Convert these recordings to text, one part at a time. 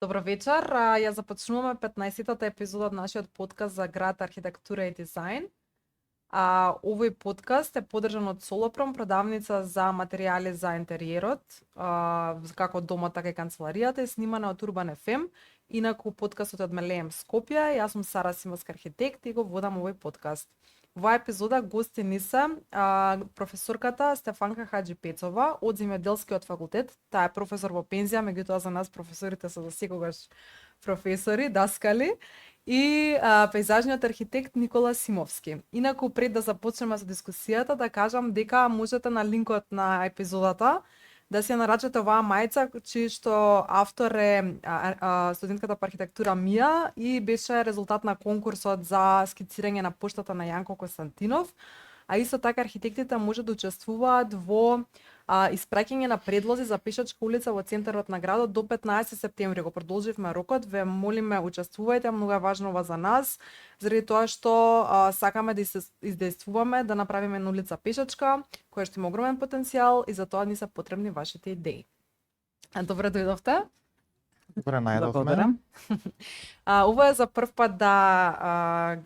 Добро вечер, ја започнуваме 15-тата епизода од нашиот подкаст за град, архитектура и дизајн. Овој подкаст е поддржан од Солопром, продавница за материјали за интериерот, како домот, така и канцеларијата, и снимана од Урбан FM. Инаку подкастот од Мелеем Скопје, јас сум Сара Симовска, архитект, и го водам овој подкаст. Во епизода гости ни се професорката Стефанка Хаџипецова од Земјоделскиот факултет. Таа е професор во пензија, меѓутоа за нас професорите се за секогаш професори, даскали, и пејзажниот архитект Никола Симовски. Инаку пред да започнеме со дискусијата, да кажам дека можете на линкот на епизодата да се нарачате оваа мајца, чиј што автор е студентката по архитектура Мија и беше резултат на конкурсот за скицирање на поштата на Јанко Константинов. А исто така архитектите може да учествуваат во испраќање на предлози за пешачка улица во центарот на градот до 15 септември. Го продолживме рокот, ве молиме учествувајте, многу е важно ова за нас, заради тоа што сакаме да се издействуваме, да направиме една улица пешачка, која што има огромен потенцијал, и за тоа ни се потребни вашите идеи. Добре дојдовте. Добре, најдовме. Благодарам. Ова е за прв пат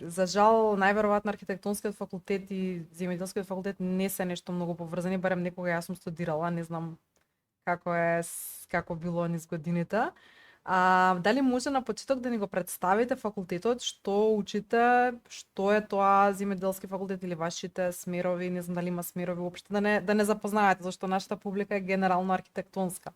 за жал, најверојатно архитектонскиот факултет и земјоделскиот факултет не се нешто многу поврзани, барем некога јас сум студирала, не знам како било низ годините. Дали може на почеток да ни го представите факултетот, што учите, што е тоа земјоделски факултет или вашите смерови, не знам дали има смерови уопште, да не запознавате, зашто нашата публика е генерално архитектонска.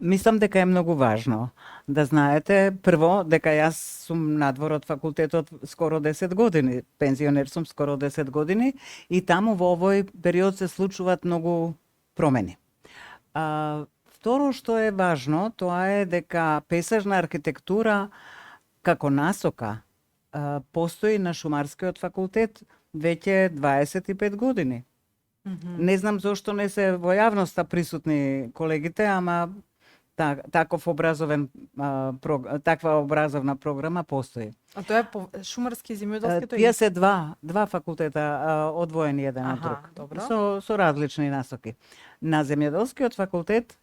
Мислам дека е многу важно да знаете прво дека јас сум надвор од факултетот скоро 10 години, пензионер сум скоро 10 години, и таму во овој период се случуваат многу промени. Второ што е важно, тоа е дека пейзажна архитектура како насока постои на Шумарскиот факултет веќе 25 години. Не знам зошто не се во јавноста присутни колегите, ама таква образовна програма постои. А тоа е по Шумарски и земјоделски? Тие се два факултета одвоени еден од друг. Добро. Со различни насоки. На земјоделскиот факултет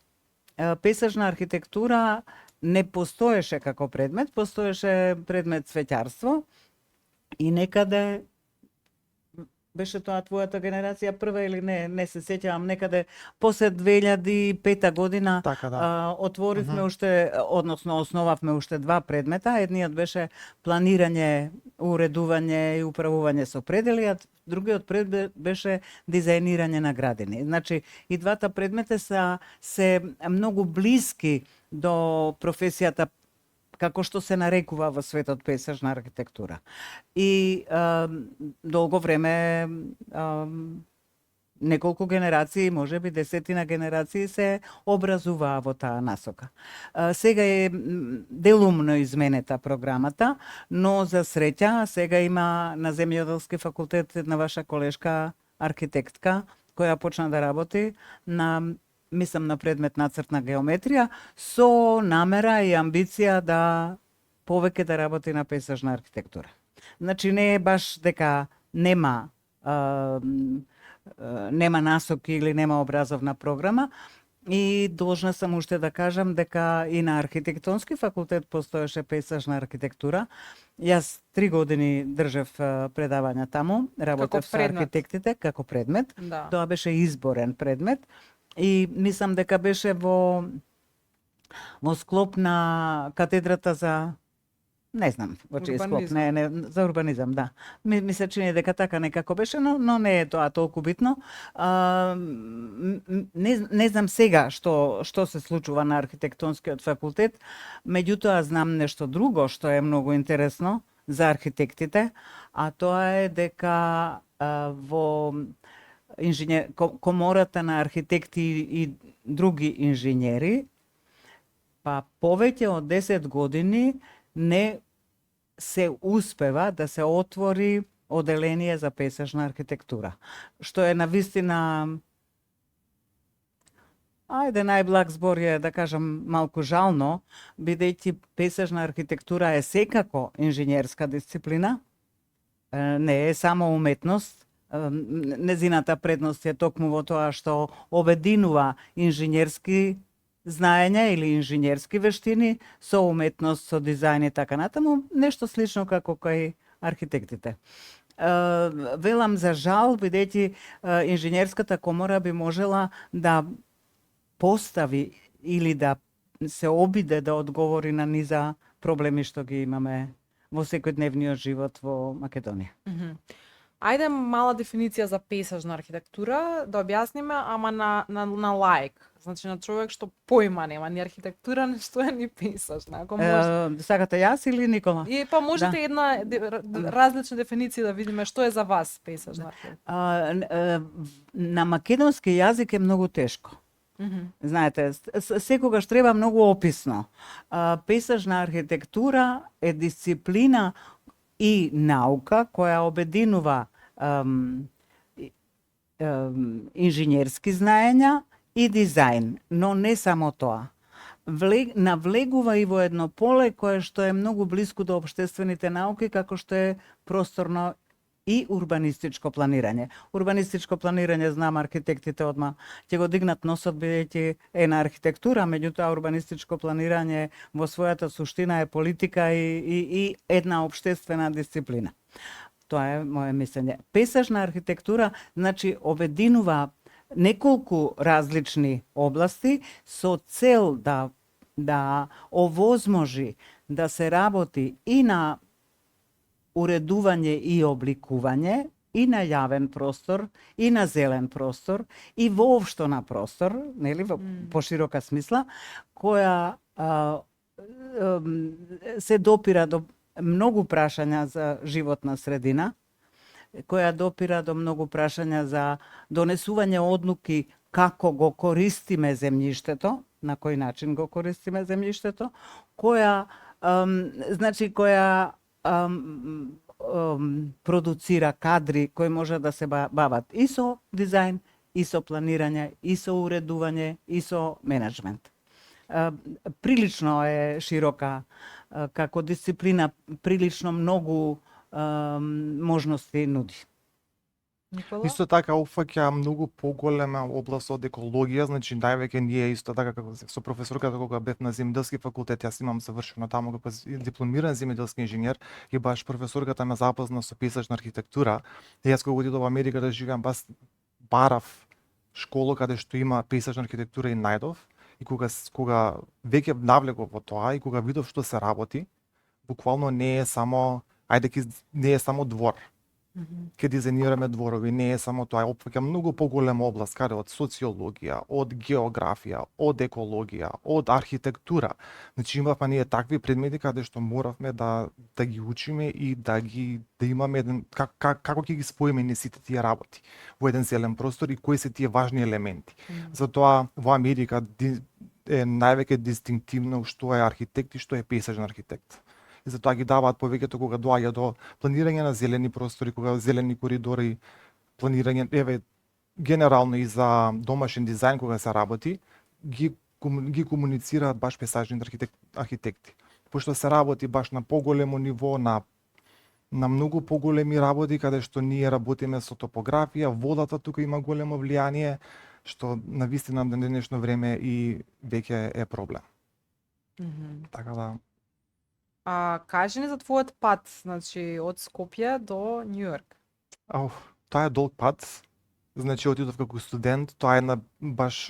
пейзажна архитектура не постоеше како предмет, постоеше предмет цветјарство, и некаде беше тоа твојата генерација прва или не се сеќавам, некаде после 2005 година Така, да. Отворивме уште, односно основавме уште два предмета. Едниот беше планирање, уредување и управување со предели, а другиот предмет беше дизајнирање на градини. Значи, и двата предмета се многу блиски до професијата како што се нарекува во светот пейзажна архитектура. И долго време, неколку генерации, можеби десетина генерации се образуваа во таа насока. Сега е делумно изменета програмата, но за среќа сега има на Земјоделски факултет една ваша колешка архитектка која почна да работи мислам на предмет нацртна геометрија, со намера и амбиција да повеќе да работи на пейзажна архитектура. Значи не е баш дека нема насоки или нема образовна програма, и должна сум уште да кажам дека и на архитектонски факултет постоеше пейзажна архитектура. Јас 3 години држев предавања таму, работев со архитектите како предмет. Да. Тоа беше изборен предмет. И мислам дека беше во склоп на катедрата за, не знам, во чиј склоп, за урбанизам, да. Ми се чини дека така некако беше, но не е тоа толку битно. Не знам сега што се случува на архитектонскиот факултет, меѓутоа знам нешто друго што е многу интересно за архитектите, а тоа е дека во комората на архитекти и други инженери, па повеќе од 10 години не се успева да се отвори оделение за пейзажна архитектура, што е навистина, најблаг збор е да кажам малку жално, бидејќи пейзажна архитектура е секако инженерска дисциплина, не е само уметност. Незината предност е токму во тоа што обединува инженерски знаења или инженерски вештини со уметност, со дизајн и така натаму, нешто слично како кај архитектите. Велам за жал, бидејќи инженерската комора би можела да постави или да се обиде да одговори на низа проблеми што ги имаме во секојдневниот живот во Македонија. Ајде мала дефиниција за пейзажна архитектура, да објасниме, ама на лаик. Значи на човек што појма нема ни архитектура, ни што е ни пейзажна. Ако може... Сакате јас или Никола? И па можете една различна дефиниција да видиме што е за вас пейзажна архитектура. На македонски јазик е многу тешко. Знаете, секогаш треба многу описно. Пейзажна архитектура е дисциплина и наука која обединува инженерски знаења и дизајн, но не само тоа. Навлегува и во едно поле кое што е многу блиску до општествените науки, како што е просторно и урбанистичко планирање. Урбанистичко планирање, знам, архитектите одма ќе го дигнат носот бидејќи е на архитектура, меѓутоа урбанистичко планирање во својата суштина е политика и една општествена дисциплина. Тоа е моје мислење. Пейзажна архитектура, значи, обединува неколку различни области со цел да овозможи да се работи и на уредување и обликување и на јавен простор, и на зелен простор, и воопшто на простор, нели, во поширока смисла, која се допира до многу прашања за животна средина, која допира до многу прашања за донесување одлуки како го користиме земјиштето, на кој начин го користиме земјиштето, која продуцира кадри кои може да се бават и со дизајн, и со планирање, и со уредување, и со менеджмент. Прилично е широка како дисциплина, прилично многу можности нуди. Никола? Исто така опфаќа многу поголема област од екологија, значи највеќе ние исто така како со професорката кога бев на земјоделски факултет, јас имам завршено таму како дипломиран земјоделски инженер и баш професорката ме запозна со пейзажна архитектура. И јас кога отидов во Америка да живеам, барав школа каде што има пейзажна архитектура и најдов. И кога веќе навлегов во тоа и кога видов што се работи, буквално не е само двор. Ке дизајнираме дворови, не е само тоа, опфаќа многу поголема област, каде од социологија, од географија, од екологија, од архитектура. Значи имавме ние такви предмети каде што моравме да ги учиме и да имаме еден како ќе ги споиме не сите тие работи во еден зелен простор и кои се тие важни елементи. Затоа во Америка е највеќе дистинктивно што е архитект и што е пейзажен архитект. И затоа ги даваат повеќето кога доаѓа до планирање на зелени простори, кога зелени коридори, планирање, генерално и за домашен дизајн кога се работи, ги комуницираат баш пейзажните архитекти. Пошто се работи баш на поголемо ниво, на многу поголеми работи, каде што ние работиме со топографија, водата тука има големо влијание, што навистина на денешно време и веќе е проблем. Така да... Кажи ни за твојот пат, значи од Скопје до Њујорк. Тоа е долг пат. Значи отидов како студент, тоа е баш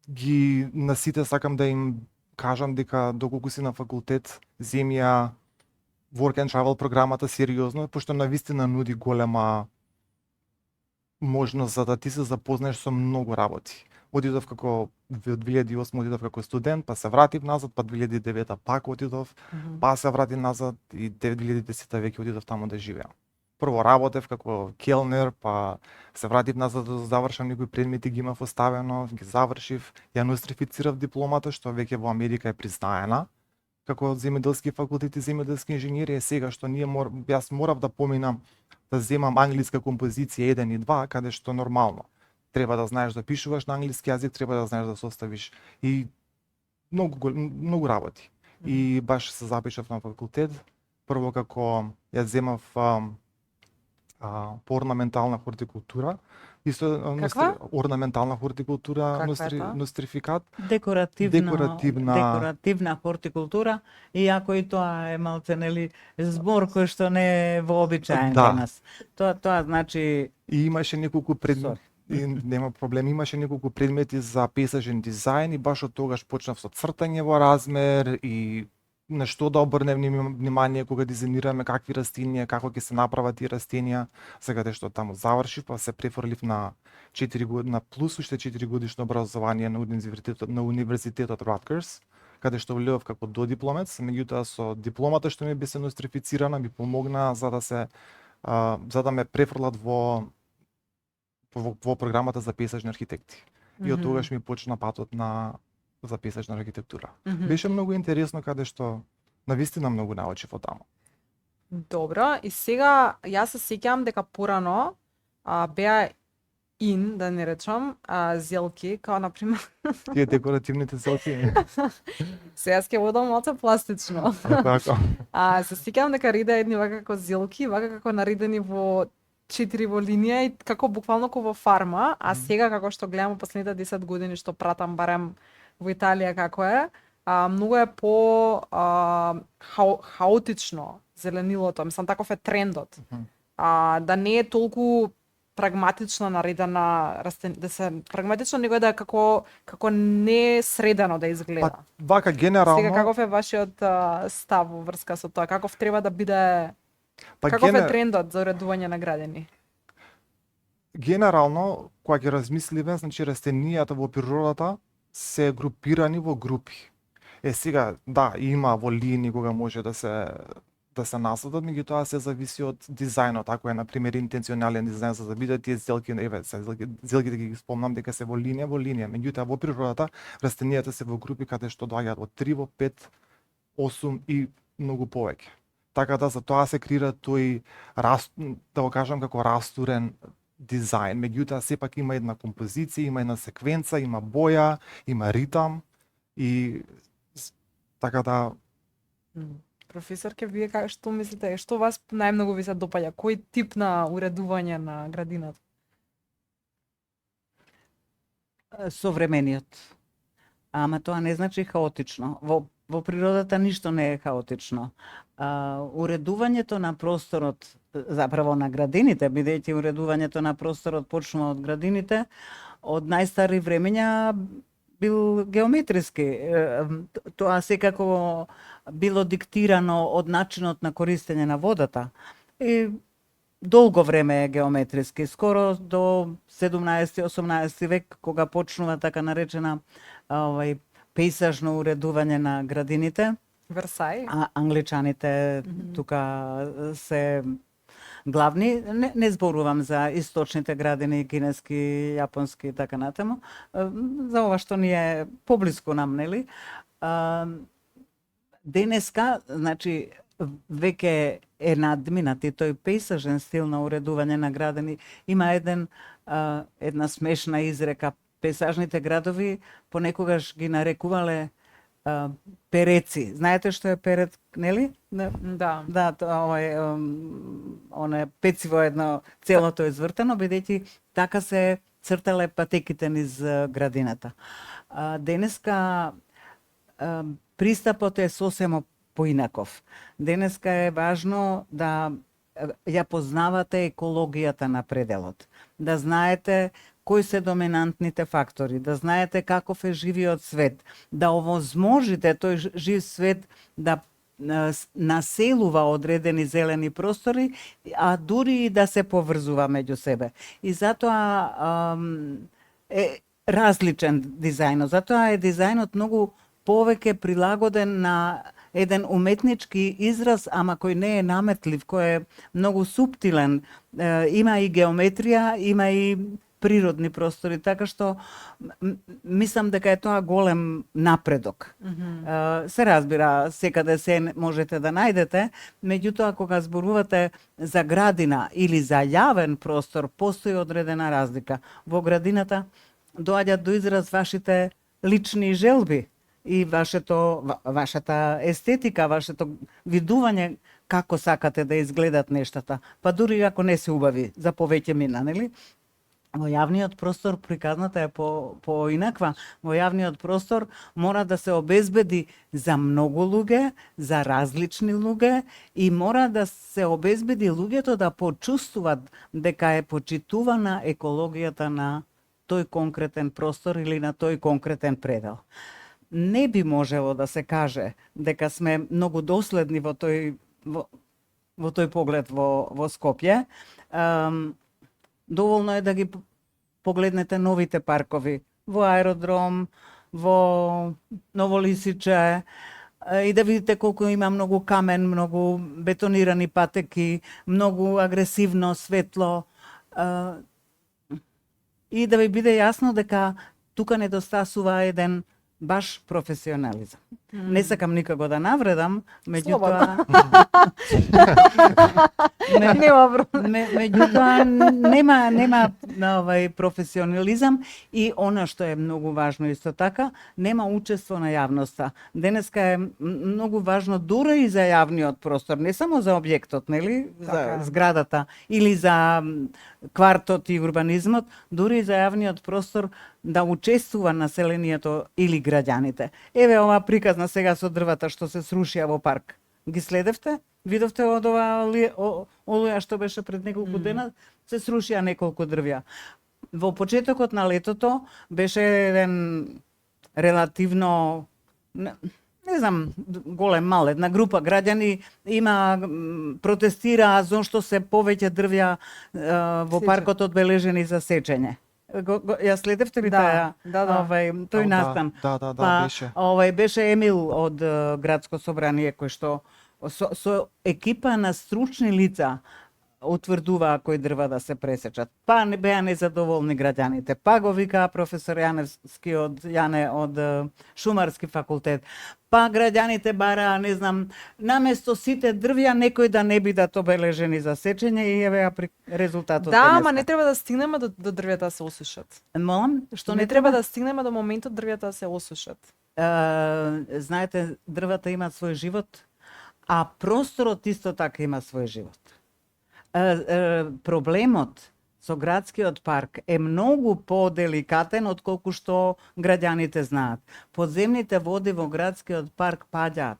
ги на сите сакам да им кажам дека доколку си на факултет, земја work and travel програмата сериозно, пошто навистина нуди голема можност за да ти се запознаеш со многу работи. Одидов како во 2008 одидов како студент, па се вратив назад, па 2009 пак одидов, па се вратив назад и 2010 веќе одидов таму да живеам. Прво работев како келнер, па се вратив назад да завршам некои предмети, ги имав оставено, ги завршив, ја нострифицирав дипломата што веќе во Америка е признаена како земјоделски факултет и земјоделски инженери. Сега што јас морав да поминам да земам англиска композиција 1 и 2, каде што нормално треба да знаеш да пишуваш на англиски јазик, треба да знаеш да составиш и многу работи. И баш се запишав на факултет, прво како ја земав по орнаментална хортикултура. Исто Каква? орнаментална хортикултура, Каква е таа? нострификат. Декоративна хортикултура, иако и тоа е малце нели збор кој што не е вообичаен Да. кај нас. Тоа значи И имаше неколку Sorry. и нема проблем, имаше неколку предмети за пейзажен дизајн и баш од тогаш почнав со цртање во размер и на што да обрнем внимание кога дизајнираме какви растенија, како ќе се направат тие растенија. Сега што таму завршив, па се префрлив на 4 година плюс уште 4 годишно образование на универзитетот Rutgers, каде што влегов како додипломец, меѓутоа со дипломата што ми беше нострифицирана ми помогна за да ме префрлат во програмата за пейзажни архитекти. И од тогаш ми почна патот за пейзажна архитектура. Беше многу интересно каде што навистина многу научив од таму. Добро, и сега јас се сеќавам дека порано беа да не речам, зелки, као например. Тие декоративните зелки. Сега ќе одам малце пластично. Така. Се сеќавам дека рида едни вака како зелки, вака како наредени во 4 во линија и како буквално како во фарма, а сега како што гледам последните 10 години што пратам барем во Италија како е, многу е по хаотично зеленилото, мислам таков е трендот. Да не е толку прагматично наредена да се прагматично него да е како не средено да изгледа. Па вака генерално. Сега каков е вашиот став во врска со тоа? Каков треба да биде Па каков е трендот за уредување на градини? Генерално, кога ќе размисливе, значи растенијата во природата се групирани во групи. Сега, да, има во линии кога може да се насадат, меѓутоа се зависи од дизајнот. Ако е на пример интенционален дизајн за да бидат тие зелки, зелките ги спомнам дека се во линија, меѓутоа во природата растенијата се во групи каде што доаѓаат од 3 во 5, 8 и многу повеќе. Така да за тоа се креира тој да го кажам како растурен дизајн, меѓутоа сепак има една композиција, има една секвенца, има боја, има ритам и така да. Професорке, вие што мислите, што вас најмногу ви се допаѓа? Кој тип на уредување на градината? Современиот. Ама тоа не значи хаотично. Во природата ништо не е хаотично. Уредувањето на просторот, заправо на градините, бидејќи уредувањето на просторот почнува од градините, од најстари времења бил геометриски. Тоа секако било диктирано од начинот на користење на водата. И долго време е геометриски, скоро до 17-18 век, кога почнува така наречена пейзажно уредување на градините. Версај. Англичаните тука се главни. Не зборувам за источните градини, кинески, јапонски и така натаму. За ова што ни е поблиску нам, нели? Денеска, значи, веќе е надминат и тој пейзажен стил на уредување на градини. Има една смешна изрека. Пейзажните градови понекогаш ги нарекувале переци. Знаете што е перец, нели? Да. Да, тоа е оно пeciво едно целото извртено, бидејќи така се цртале патеките низ градината. Денеска пристапот е сосема поинаков. Денеска е важно да ја познавате екологијата на пределот, да знаете кои се доминантните фактори, да знаете каков е живиот свет, да овозможите тој жив свет да населува одредени зелени простори, а дури и да се поврзува меѓу себе. И затоа е различен дизајнот. Затоа е дизајнот многу повеќе прилагоден на еден уметнички израз, ама кој не е наметлив, кој е многу суптилен. Има и геометрија, има и природни простори, така што мислам дека е тоа голем напредок. Се разбира, секаде се можете да најдете, меѓутоа кога зборувате за градина или за јавен простор, постои одредена разлика. Во градината доаѓаат до израз вашите лични желби и вашата естетика, вашето видување како сакате да изгледат нештата, па дури ако не се убави за повеќе мина, нели? Во јавниот простор приказната е поинаква. Во јавниот простор мора да се обезбеди за многу луѓе, за различни луѓе и мора да се обезбеди луѓето да почувствуваат дека е почитувана екологијата на тој конкретен простор или на тој конкретен предел. Не би можело да се каже дека сме многу доследни во тој поглед во Скопје. Доволно е да ги погледнете новите паркови во Аеродром, во Ново Лисиче и да видите колку има многу камен, многу бетонирани патеки, многу агресивно светло и да ви биде јасно дека тука недостасува еден баш професионализам. Не сакам никако да навредам, меѓутоа меѓутоа нема професионализам и она што е многу важно исто така, нема учество на јавноста. Денеска е многу важно дури и за јавниот простор, не само за објектот, нели, за зградата или за квартот и урбанизмот, дури и за јавниот простор да учествува населението или граѓаните. Еве ова приказна сега со дрвата што се срушија во парк. Ги следевте? Видовте од ова олуја што беше пред неколку дена? Се срушија неколку дрвја. Во почетокот на летото беше еден релативно, не знам, мал, една група граѓани протестираа зошто се повеќе дрвја во паркот одбележени за сечење. Ја следевте ли тој настан? Беше. Беше Емил од градско собрание кој што со екипа на стручни лица утврдуваа кои дрва да се пресечат. Па не беа незадоволни граѓаните. Па го викаа професор Јаневски од Шумарски факултет. Па граѓаните бараа, не знам, наместо сите дрвја некој да не бидат обележени за сечење и еве резултатот. Да, ама не треба да стигнеме до дрвјата да се осушат. Молам, што не треба да стигнеме до моментот дрвјата да се осушат. Знаете, дрвата имаат свој живот, а просторот исто така има свој живот. Проблемот со градскиот парк е многу поделикатен од колку што граѓаните знаат. Подземните води во градскиот парк паѓаат.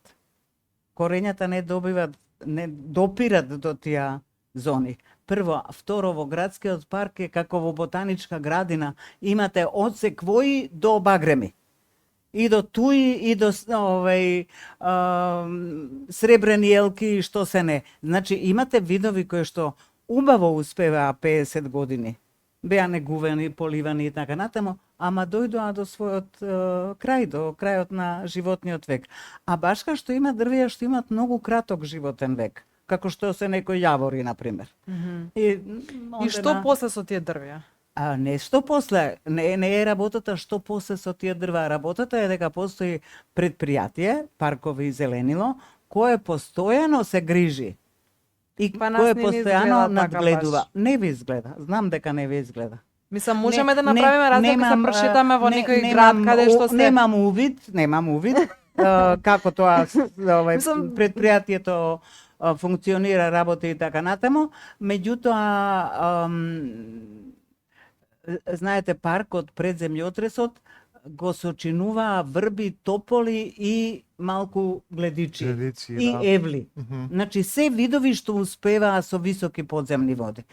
Корењата не допират до тие зони. Прво, второ, во градскиот парк е како во ботаничка градина, имате од секвои до багреми. И до туи, и до сребрени елки и што се не. Значи, имате видови кои што убаво успеваа 50 години. Беа негувани, поливани и така натаму, ама дојдоа до својот крај, до крајот на животниот век. А башка што има дрвја што имат многу краток животен век, како што се некои јавори, например. И што после со тие дрвја? Не што после, не е работата што после со тие дрва. Работата е дека постои предпријатие, паркови и зеленило, кое постојано се грижи. И кое постојано надгледува. Не ви изгледа. Знам дека не ви изгледа. Мислам, можеме да направиме разлика, се прошетаме во некој град каде што се... Немам увид како тоа предпријатието функционира, работи и така натаму. Меѓутоа, знаете, паркот пред земјотресот го сочинуваа врби, тополи и малку гледичи и евли. Значи, се видови што успеваа со високи подземни води.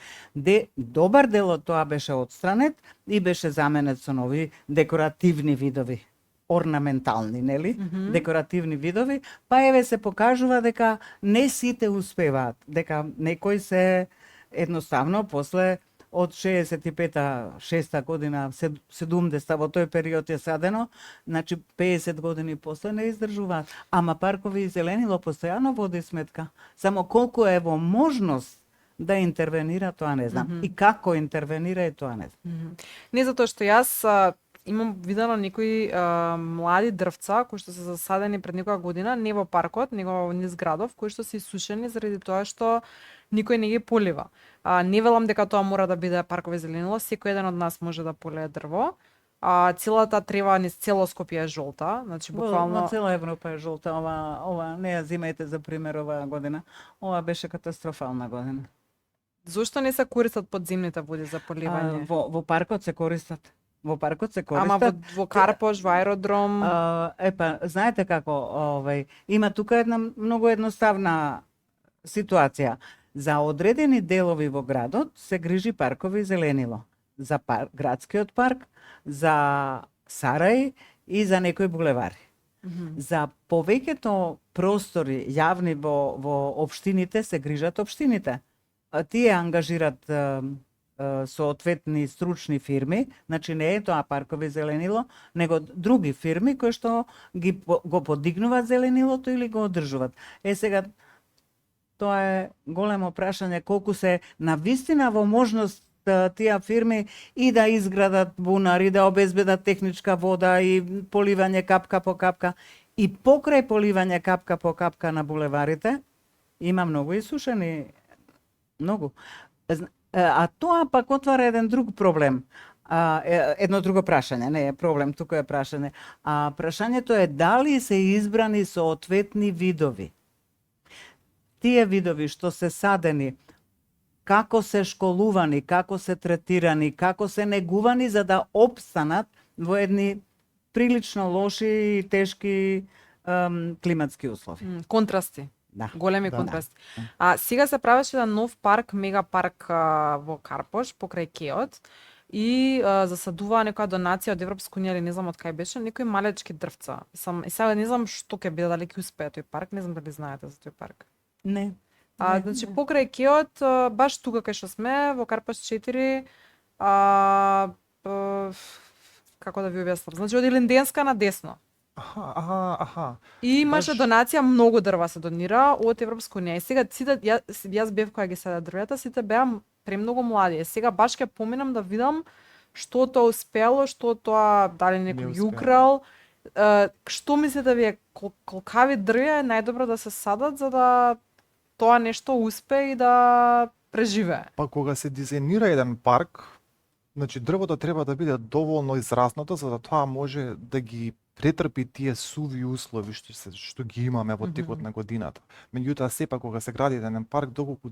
Добар дел од тоа беше отстранет и беше заменет со нови декоративни видови. Орнаментални, нели? Декоративни видови. Па еве се покажува дека не сите успеваат. Дека некои се едноставно после од 65-6 година, 70 во тој период е садено, значи 50 години после не издржуваат. Ама паркови и зеленило постојано води сметка. Само колку е во можност да интервенира, тоа не знам. И како интервенира, и тоа не знам. Не затоа што јас имам видено некои млади дрвца кои што се засадени пред некоја година, не во паркот, него низ градов, кои што се исушени заради тоа што никој не ги полива. Не велам дека тоа мора да биде паркови зеленило, секој еден од нас може да полее дрво, целата трева низ цело Скопје е жолта, значи буквално Во цела Европа е жолта, ова не ја земајте за пример оваа година. Ова беше катастрофална година. зошто не се користат подземните води за поливање? Во паркот се користат. Во паркот се користат. Ама во Карпош, во аеродром, Знаете како, има тука една многу едноставна ситуација. За одредени делови во градот се грижи паркови зеленило. За градскиот парк, за Сарај и за некои булевари. За повеќето простори јавни во општините се грижат општините. Тие ангажират соодветни стручни фирми, значи не е тоа паркови зеленило, него други фирми кои што го подигнуваат зеленилото или го одржуваат. Сега тоа е големо прашање колку се навистина во можност тие фирми и да изградат бунари, да обезбедат техничка вода и поливање капка по капка. И покрај поливање капка по капка на булеварите, има многу исушени, многу. А тоа пак отвара еден друг проблем. Едно друго прашање, не е проблем, тука е прашање. Прашањето е дали се избрани соодветни видови. Тие видови што се садени, како се школувани, како се третирани, како се негувани за да опстанат во едни прилично лоши и тешки климатски услови. контрасти. Да. Големи Да. контрасти. Сега се правеше еден нов парк, мега парк во Карпош, покрај Кеот, и засадуваа некоја донација од Европска унија, или не знам од кај беше, некои малечки дрвца. И сега не знам што ќе биде, дали ќе успее тој парк, не знам дали знаете за тој парк. Не. Значи покрај Кеот, баш тука кај што сме, во Карпош 4, како да ви објаснам, значи од Илинденска на десно. Аха. И имаше Баш- донација, многу дрва се донира од Европска унија. И сега сите јас бев кога ги саде дрвета, сите беа премногу млади. И сега баш ќе поминам да видам што тоа успело, што тоа дали некој Не ги успеа. украл. Што мислите вие, колкави дрвја е најдобро да се садат за да тоа нешто успее и да преживее? Па кога се дизајнира еден парк, значи дрвото треба да биде доволно израснато за да тоа може да ги претрпи тие суви услови што ги имаме во текот на годината. Меѓутоа сепак кога се гради еден парк, доколку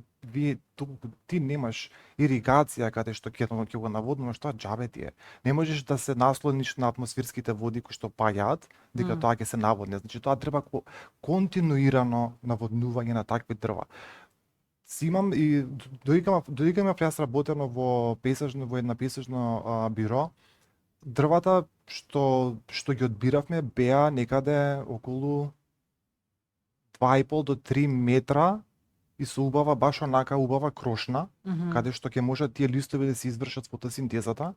ти немаш иригација каде што ќе го наводнуваш, тоа џабе ти е. Не можеш да се наслониш на атмосферските води кои што паѓаат, дека тоа ќе се наводне. Значи тоа треба континуирано наводнување на такви дрва. Имам и додека имав јас работено во една песежно биро, дрвата што ги одбиравме беа некаде околу 2,5 до 3 метра и со убава, баш онака убава крошна, каде што ќе можат тие листови да се извршат фотосинтезата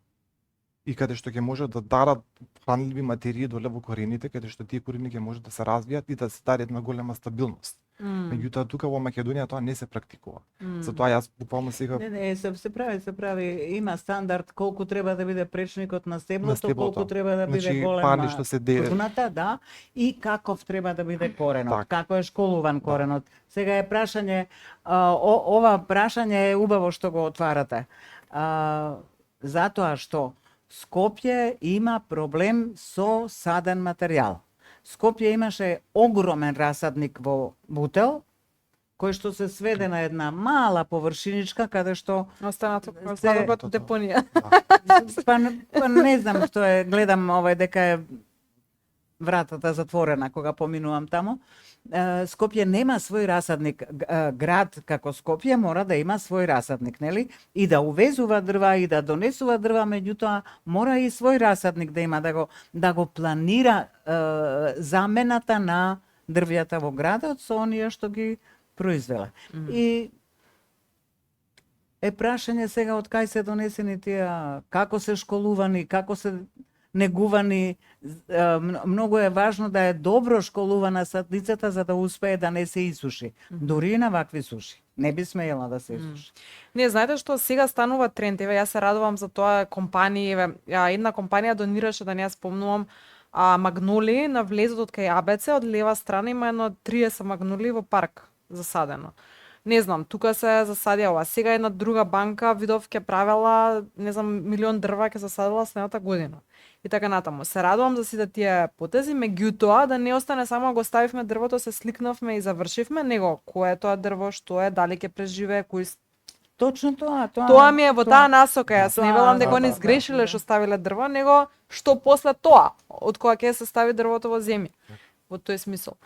и каде што ќе можат да дарат хранливи материи доле во корените, каде што тие корени ќе можат да се развијат и да се даде една голема стабилност. Меѓутоа тука во Македонија тоа не се практикува. Затоа јас буквално сега Не, се прави. Има стандард колку треба да биде пречникот на стеблото, колку треба да биде значи голема пали што се круната, да, и каков треба да биде коренот, Так. како е школуван коренот. Сега е прашање, ова прашање е убаво што го отварате. Затоа што Скопје има проблем со саден материјал. Скопје имаше огромен расадник во Бутел, кој што се сведе на една мала површиничка, каде што Останато Се- депонија. па не знам што е, гледам дека е вратата затворена кога поминувам таму. Скопје нема свој расадник. Град како Скопје мора да има свој расадник, нели? И да увезува дрва и да донесува дрва, меѓутоа мора и свој расадник да има, да го планира замената на дрвјата во градот со оние што ги произвела. И е прашање сега од кај се донесени тие, како се школувани, како се негувани. Многу е важно да е добро школувана садницата за да успее да не се исуши. Дури и на вакви суши. Не би смеела да се исуши. Не, знаете што сега станува тренд, јас се радувам за тоа компании, една компанија донираше, да не ја спомнувам, магноли на влезот од кај АБЦ, од лева страна има едно 30 магноли во парк засадено. не знам, тука се засадија ова. Сега една друга банка видов ќе правела, не знам, милион дрва ќе засадила следната година. И така натаму. Се радувам за сите тие потези, меѓутоа да не остане само го ставивме дрвото, се сликнавме и завршивме, него кое е тоа дрво, што е, дали ќе преживее, кој Точно тоа. Тоа ми е во таа насока. Јас не велам дека да, они да, сгрешиле да. што ставиле дрво, него што после тоа, од кога ќе се стави дрвото во земја. Во тој смисол.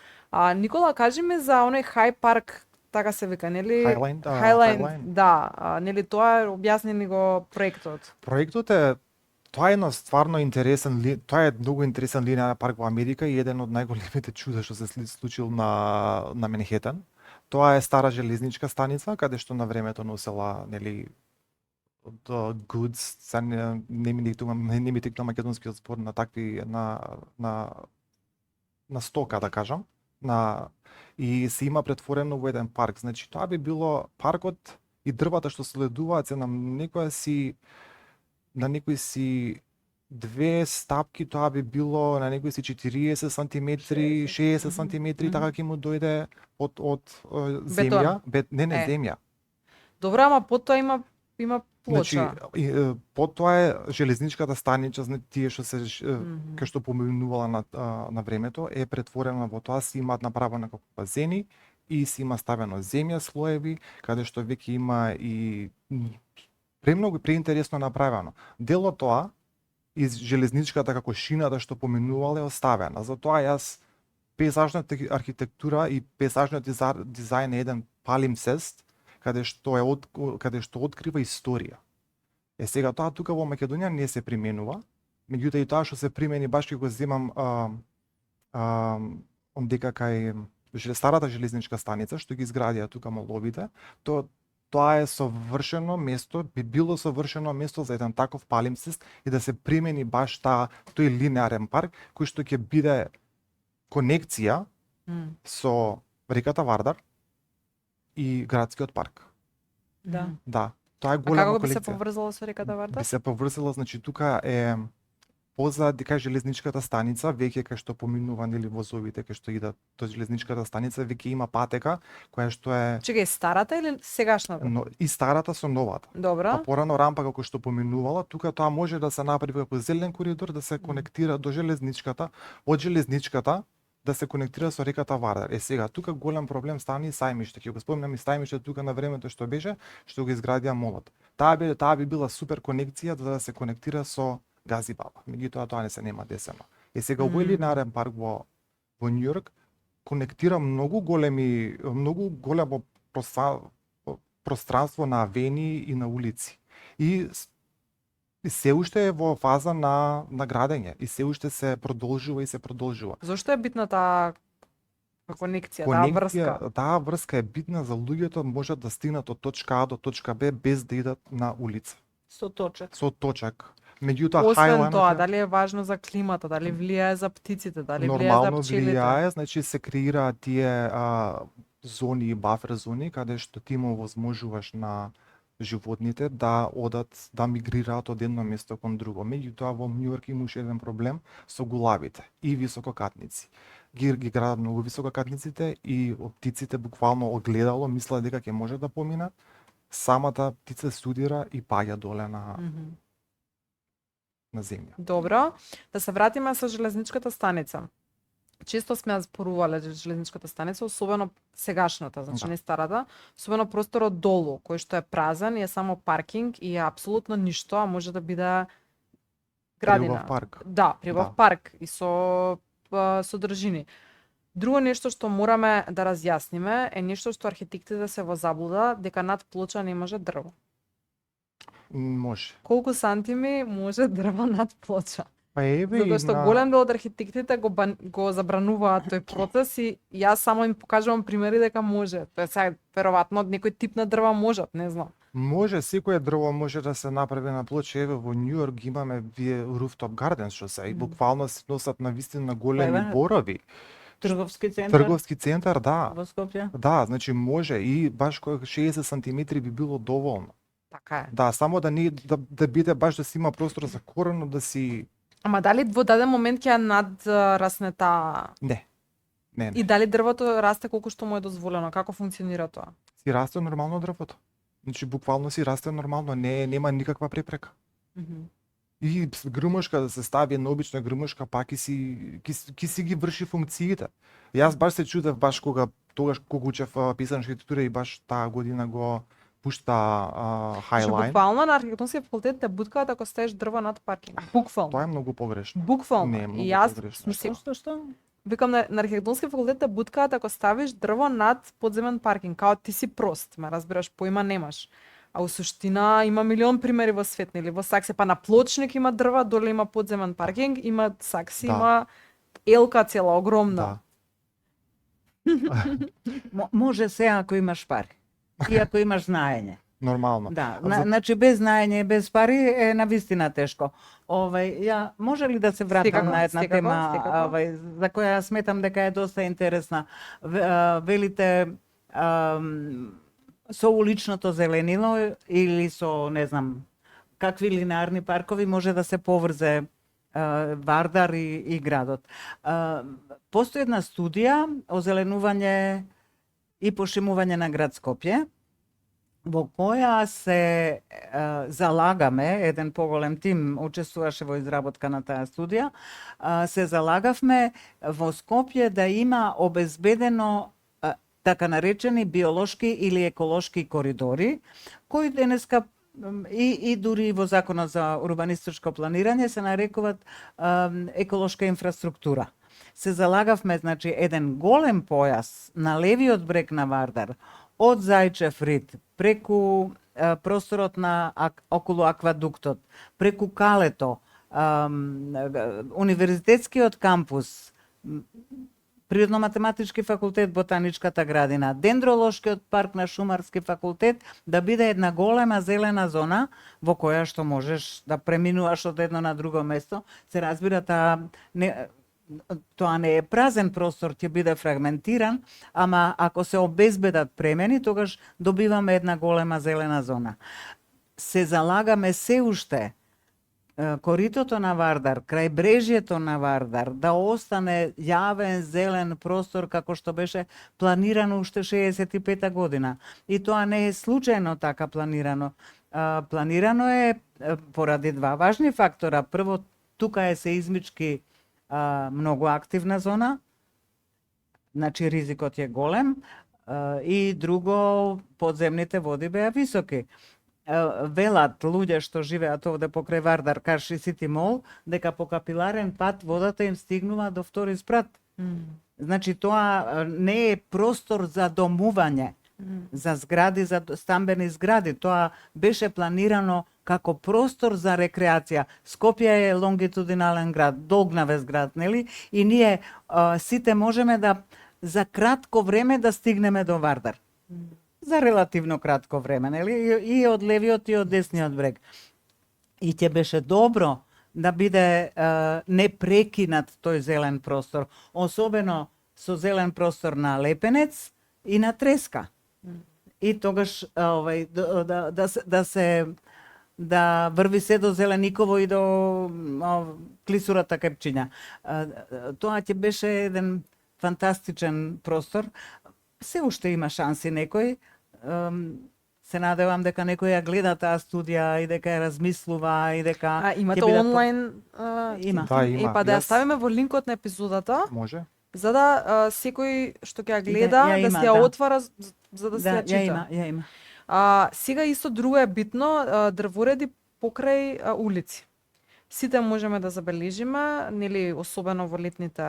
Никола, кажи ми за оној Хай парк, така се вика, нели? Highline, Highline, да. Нели тоа објасни ни го проектот. Проектот е тоа е едно стварно интересен, тоа е многу интересен линеарен парк во Америка и еден од најголемите чуда што се случил на Манхетен. Тоа е стара железничка станица каде што на времето носела, нели, goods, не ми текна македонскиот збор на такви на стока, да кажам, и се има претворено во еден парк. Значи тоа би било паркот и дрвата што следуваат се на некои си две стапки, тоа би било на некои си 40 сантиметри, 60 сантиметри, така ќе му дојде од земја, не земја. Добро, ама потоа има плоча. Значи, потоа е железничката станица, тие што се кај што поминувала на времето, е претворена во тоа, си имаат направено како базени и си има ставено земја, слоеви, каде што веќе има и премногу преинтересно направено. Дел од тоа и железничката како шината што поминувале е оставена. Затоа јас пейзажната архитектура и пейзажниот дизајн е еден палимсест каде што открива историја. Сега тоа тука во Македонија не се применува, меѓутоа и тоа што се примени баш ќе го земам ондека кај старата железничка станица што ги изградија тука моловите, тоа е совршено место, би било совршено место за еден таков палимсест и да се примени баш тој линеарен парк кој што ќе биде конекција со реката Вардар и градскиот парк. Да. Да, тоа е голема колекција. Како би се поврзало со реката Вардар? Би се поврзало, значи тука е позади кај железничката станица, веќе кај што поминува нели возовите кај што идат до железничката станица, веќе има патека која што е Чекај, старата или сегашната? но и старата со новата. Добро. А порано рампа како што поминувала, тука тоа може да се направи како зелен коридор, да се конектира до железничката, од железничката да се конектира со реката Вардар. Сега тука голем проблем стана и сајмиште. Ќе го спомнам и сајмиште тука на времето што беше, што го изградија молот. Таа би била супер конекција да се конектира со Гази Баба. Меѓутоа тоа не се нема десено. Сега овој линеарен парк во Њујорк конектира многу големо пространство на авени и на улици. И се уште е во фаза на градење и се уште се продолжува. Зошто е битна таа конекција, таа врска? Таа врска е битна за луѓето можат да стигнат од точка А до точка Б без да идат на улица. Со точак. Меѓутоа, Освен тоа, дали е важно за климата, дали влијае за птиците, дали влијае за нормално пчелите? влијае, значи се креираат тие зони и бафер зони каде што ти му возможуваш на животните да одат, да мигрираат од едно место кон друго. Меѓутоа во Њујорк имаше еден проблем со гулавите и висококатници. Ги градат многу висококатниците и птиците буквално огледало мислат дека ќе може да поминат. Самата птица студира и паѓа доле на земја. Добро, да се вратиме со железничката станица. Често сме ја зборувале железничката станица, особено сегашната, значи не старата, особено просторот долу, кој што е празен и е само паркинг и е апсолутно ништо, а може да биде градина. Приубав парк. Да, приубав парк и со содржини. Друго нешто што мораме да разјасниме е нешто што архитектите се во заблуда дека над плоча не може дрво. Може. Колку сантими може дрво над плоча? Па еве Затоа што голем дел од архитектите го забрануваат тој процес и јас само им покажувам примери дека може. Тоа сега веројатно од некој тип на дрва можат, не знам. Може, секое дрво може да се направи на плоча. Еве во Њујорк имаме rooftop gardens што се и буквално се носат на вистина големи борови. Трговски центар, да. Во Скопје? Да, значи може и баш кој 60 сантиметри би било доволно. Така е. Да, само да не да биде баш да си има простор за корено, да си Ама дали во даден момент ќе надрасне таа? не. Не, И дали дрвото расте колку што му е дозволено? Како функционира тоа? си расте нормално дрвото. Значи буквално си расте нормално, нема никаква препрека. И грмушка да се стави една обична грмушка, пак ки си ги врши функциите. Јас баш се чудев баш тогаш кога учев писана архитектура и баш таа година го пушта Што Highline. буквално на архитектонски факултет те буткаат ако стаеш дрво над паркинг. Буквално. Тоа е многу погрешно. Буквално. Не, е многу И јас погрешно. сум Што? викам на архитектонски факултет те буткаат ако ставиш дрво над подземен паркинг, као ти си прост, ма разбираш, поима немаш. А у суштина има милион примери во свет, нели? Во Сакси па на Плочник има дрва, доле има подземен паркинг, има Сакси, Да. има елка цела огромна. Да. Може се ако имаш пари. И ако имаш знаење. Нормално. Да, А за- значи без знаење и без пари е навистина тешко. Ја може ли да се вратам Секако, на една секако, тема секако. за која ја сметам дека е доста интересна. Велите со уличното зеленило или со не знам какви линеарни паркови може да се поврзе Вардар и градот. Постои една студија озеленување и пошумување на град Скопје, во која се залагаме, еден поголем тим учествуваше во изработка на таа студија, се залагавме во Скопје да има обезбедено така наречени биолошки или еколошки коридори, кои денеска и дури во Законот за урбанистичко планирање се нарекуваат еколошка инфраструктура. Се залагавме, значи, еден голем појас на левиот брег на Вардар, од Зајчев рид, преку просторот на околу аквадуктот, преку Калето, универзитетскиот кампус, Природно-математички факултет, Ботаничката градина, Дендролошкиот парк на Шумарски факултет, да биде една голема зелена зона во која што можеш да преминуваш од едно на друго место. Се разбира, тоа не е празен простор, ќе биде фрагментиран, ама ако се обезбедат премени, тогаш добиваме една голема зелена зона. Се залагаме се уште коритото на Вардар, крајбрежјето на Вардар, да остане јавен зелен простор како што беше планирано уште 65-та година. И тоа не е случајно така планирано. Планирано е поради два важни фактора. Прво, тука е сеизмички многу активна зона, значи ризикот е голем, и друго, подземните води беа високи. Велат луѓе што живеат овде покрај Вардар, Карши Сити Мол, дека по капиларен пат водата им стигнува до втори спрат. Значи тоа не е простор за домување, за згради, за стамбени згради. Тоа беше планирано како простор за рекреација. Скопје е лонгитудинален град, долгнавест град, нели? И ние сите можеме да за кратко време да стигнеме до Вардар. За релативно кратко време, нели? И од левиот и од десниот брег. И ќе беше добро да биде непрекинат тој зелен простор, особено со зелен простор на Лепенец и на Треска. И тогаш да врви се до Зелениково и до клисурата Кепчиња. Тоа ќе беше еден фантастичен простор. Се уште има шанси некој. Се надевам дека некој ја гледа таа студија и дека ја размислува и дека Имате онлайн има. Да, има. Па да ја Јас- ставиме во линкот на епизодата, Може? за да секој што ќе ја гледа ја да има, се ја да. отвара за да се ја чита. Ја има. Сега исто друго е битно, дрвореди покрај улици. Сите можеме да забележиме, нели особено во летните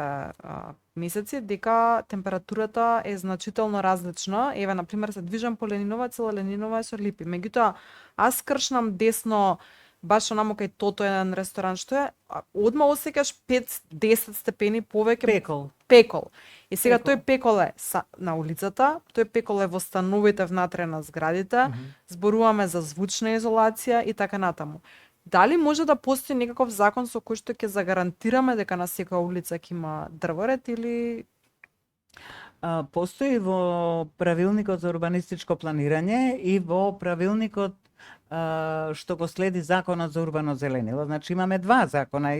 месеци, дека температурата е значително различна. Еве, на пример, се движам по Ленинова, цела Ленинова е со липи. Меѓутоа, аз кршнам десно баш онамо кај Тото еден ресторан што е, одма осеќаш 5-10 степени повеќе пекол. И сега Пекол. тој пекол е на улицата, тој пекол е во становите внатре на зградите, зборуваме за звучна изолација и така натаму. Дали може да постои некаков закон со кој што ќе загарантираме дека на секоја улица ќе има дрворед или Постои во правилникот за урбанистичко планирање и во правилникот што го следи законот за урбано зеленило. Значи имаме два закона,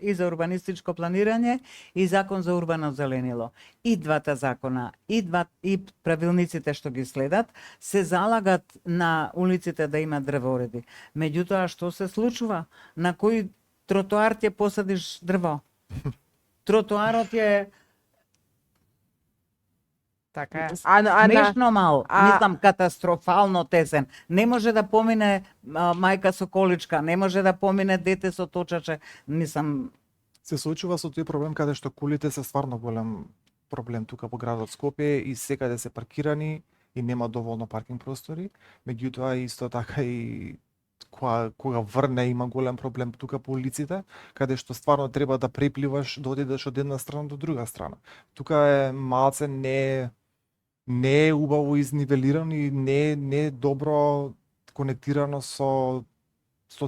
и за урбанистичко планирање и закон за урбано зеленило. И двата закона, и правилниците што ги следат, се залагат на улиците да има дрвореди. Меѓутоа, што се случува? На кој тротоар ќе посадиш дрво? Тротоарот е Така е. смешно мал, а- мислам катастрофално тесен. Не може да помине мајка со количка, не може да помине дете со точаче. Мислам, Се соочува со тој проблем каде што колите се стварно голем проблем тука во градот Скопје и секаде се паркирани и нема доволно паркинг простори. Меѓутоа исто така и кога врне има голем проблем тука по улиците, каде што стварно треба да препливаш да одидеш од една страна до друга страна. Тука е малце не е убаво изнивелирано и не е добро конектирано со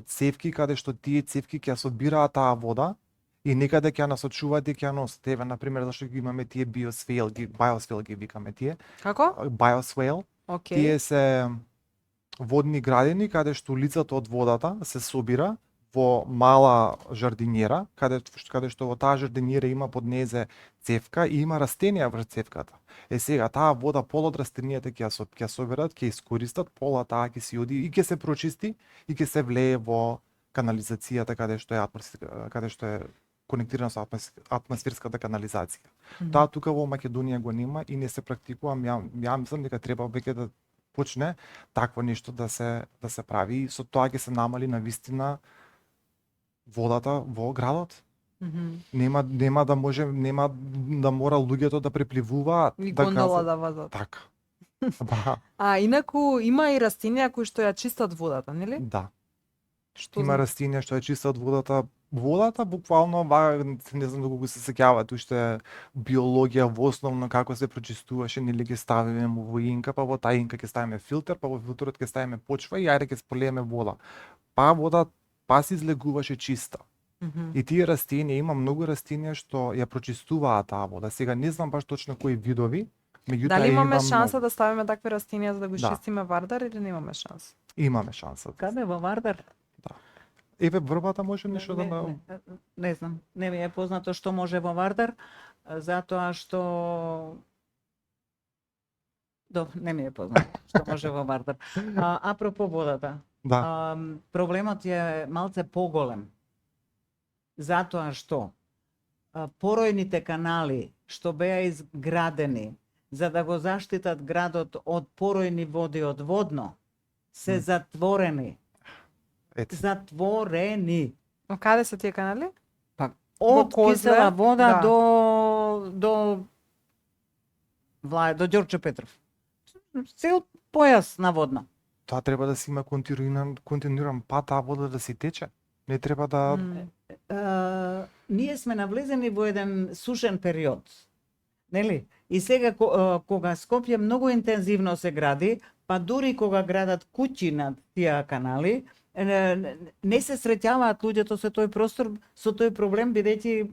цевки, каде што тие цевки ќе ја собираат таа вода и некаде ќе ја насочуваат и ќе ја носат. Еве, например, зашто ги имаме тие bioswale ги викаме тие. Како? Bioswale. Океј. Тие се водни градини каде што лицето од водата се собира во мала жардинјера, каде што во таа жардинјера има под незе цевка и има растенија врз цевката. Сега таа вода пол од растенијата ќе соберат, ќе искористат, пола таа ќе се оди и ќе се прочисти и ќе се влее во канализацијата каде што е конектирана со атмосферската канализација. Таа тука во Македонија го нема и не се практикува. Ја мислам дека треба веќе да почне такво нешто да се прави и со тоа ќе се намали навистина водата во градот. Нема да мора луѓето да препливуваат И да гондола газат. да возат. Така. Да, Инаку има и растенија кои што ја чистат водата, нели? да. Што Има растенија што ја чистат водата. Водата буквално, не знам доколку се сеќавате, уште биологија во основно како се прочистуваше, нели ќе ставиме во инка, па во таа инка ќе ставиме филтер, па во филтерот ќе ставиме почва и ајде ќе сполееме вода. Па се излегуваше чиста. И тие растенија, има многу растенија што ја прочистуваат таа вода. Сега не знам баш точно кои видови, меѓутоа Дали имаме има шанса многу. да ставиме такви растенија за да го Да. чистиме Вардар или немаме шанса? Имаме шанса. каде во Вардар? Еве врбата може нешто да Не знам, не ми е познато што може во Вардар, затоа што не ми е познато што може во Вардар. Апропо водата, да. проблемот е малце поголем. Затоа што поројните канали што беа изградени за да го заштитат градот од поројни води од водно, се затворени. Ете. Затворени. Но каде се тие канали? Од Козле, кисела вода да. до Ѓорче Петров. Цел појас на водна. Тоа треба да се има континуиран пат таа вода да се тече. Не треба да Ние сме навлезени во еден сушен период. Нели? И сега кога Скопје многу интензивно се гради, па дури кога градат куќи над тие канали, не се среќаваат луѓето со тој простор, со тој проблем, бидејќи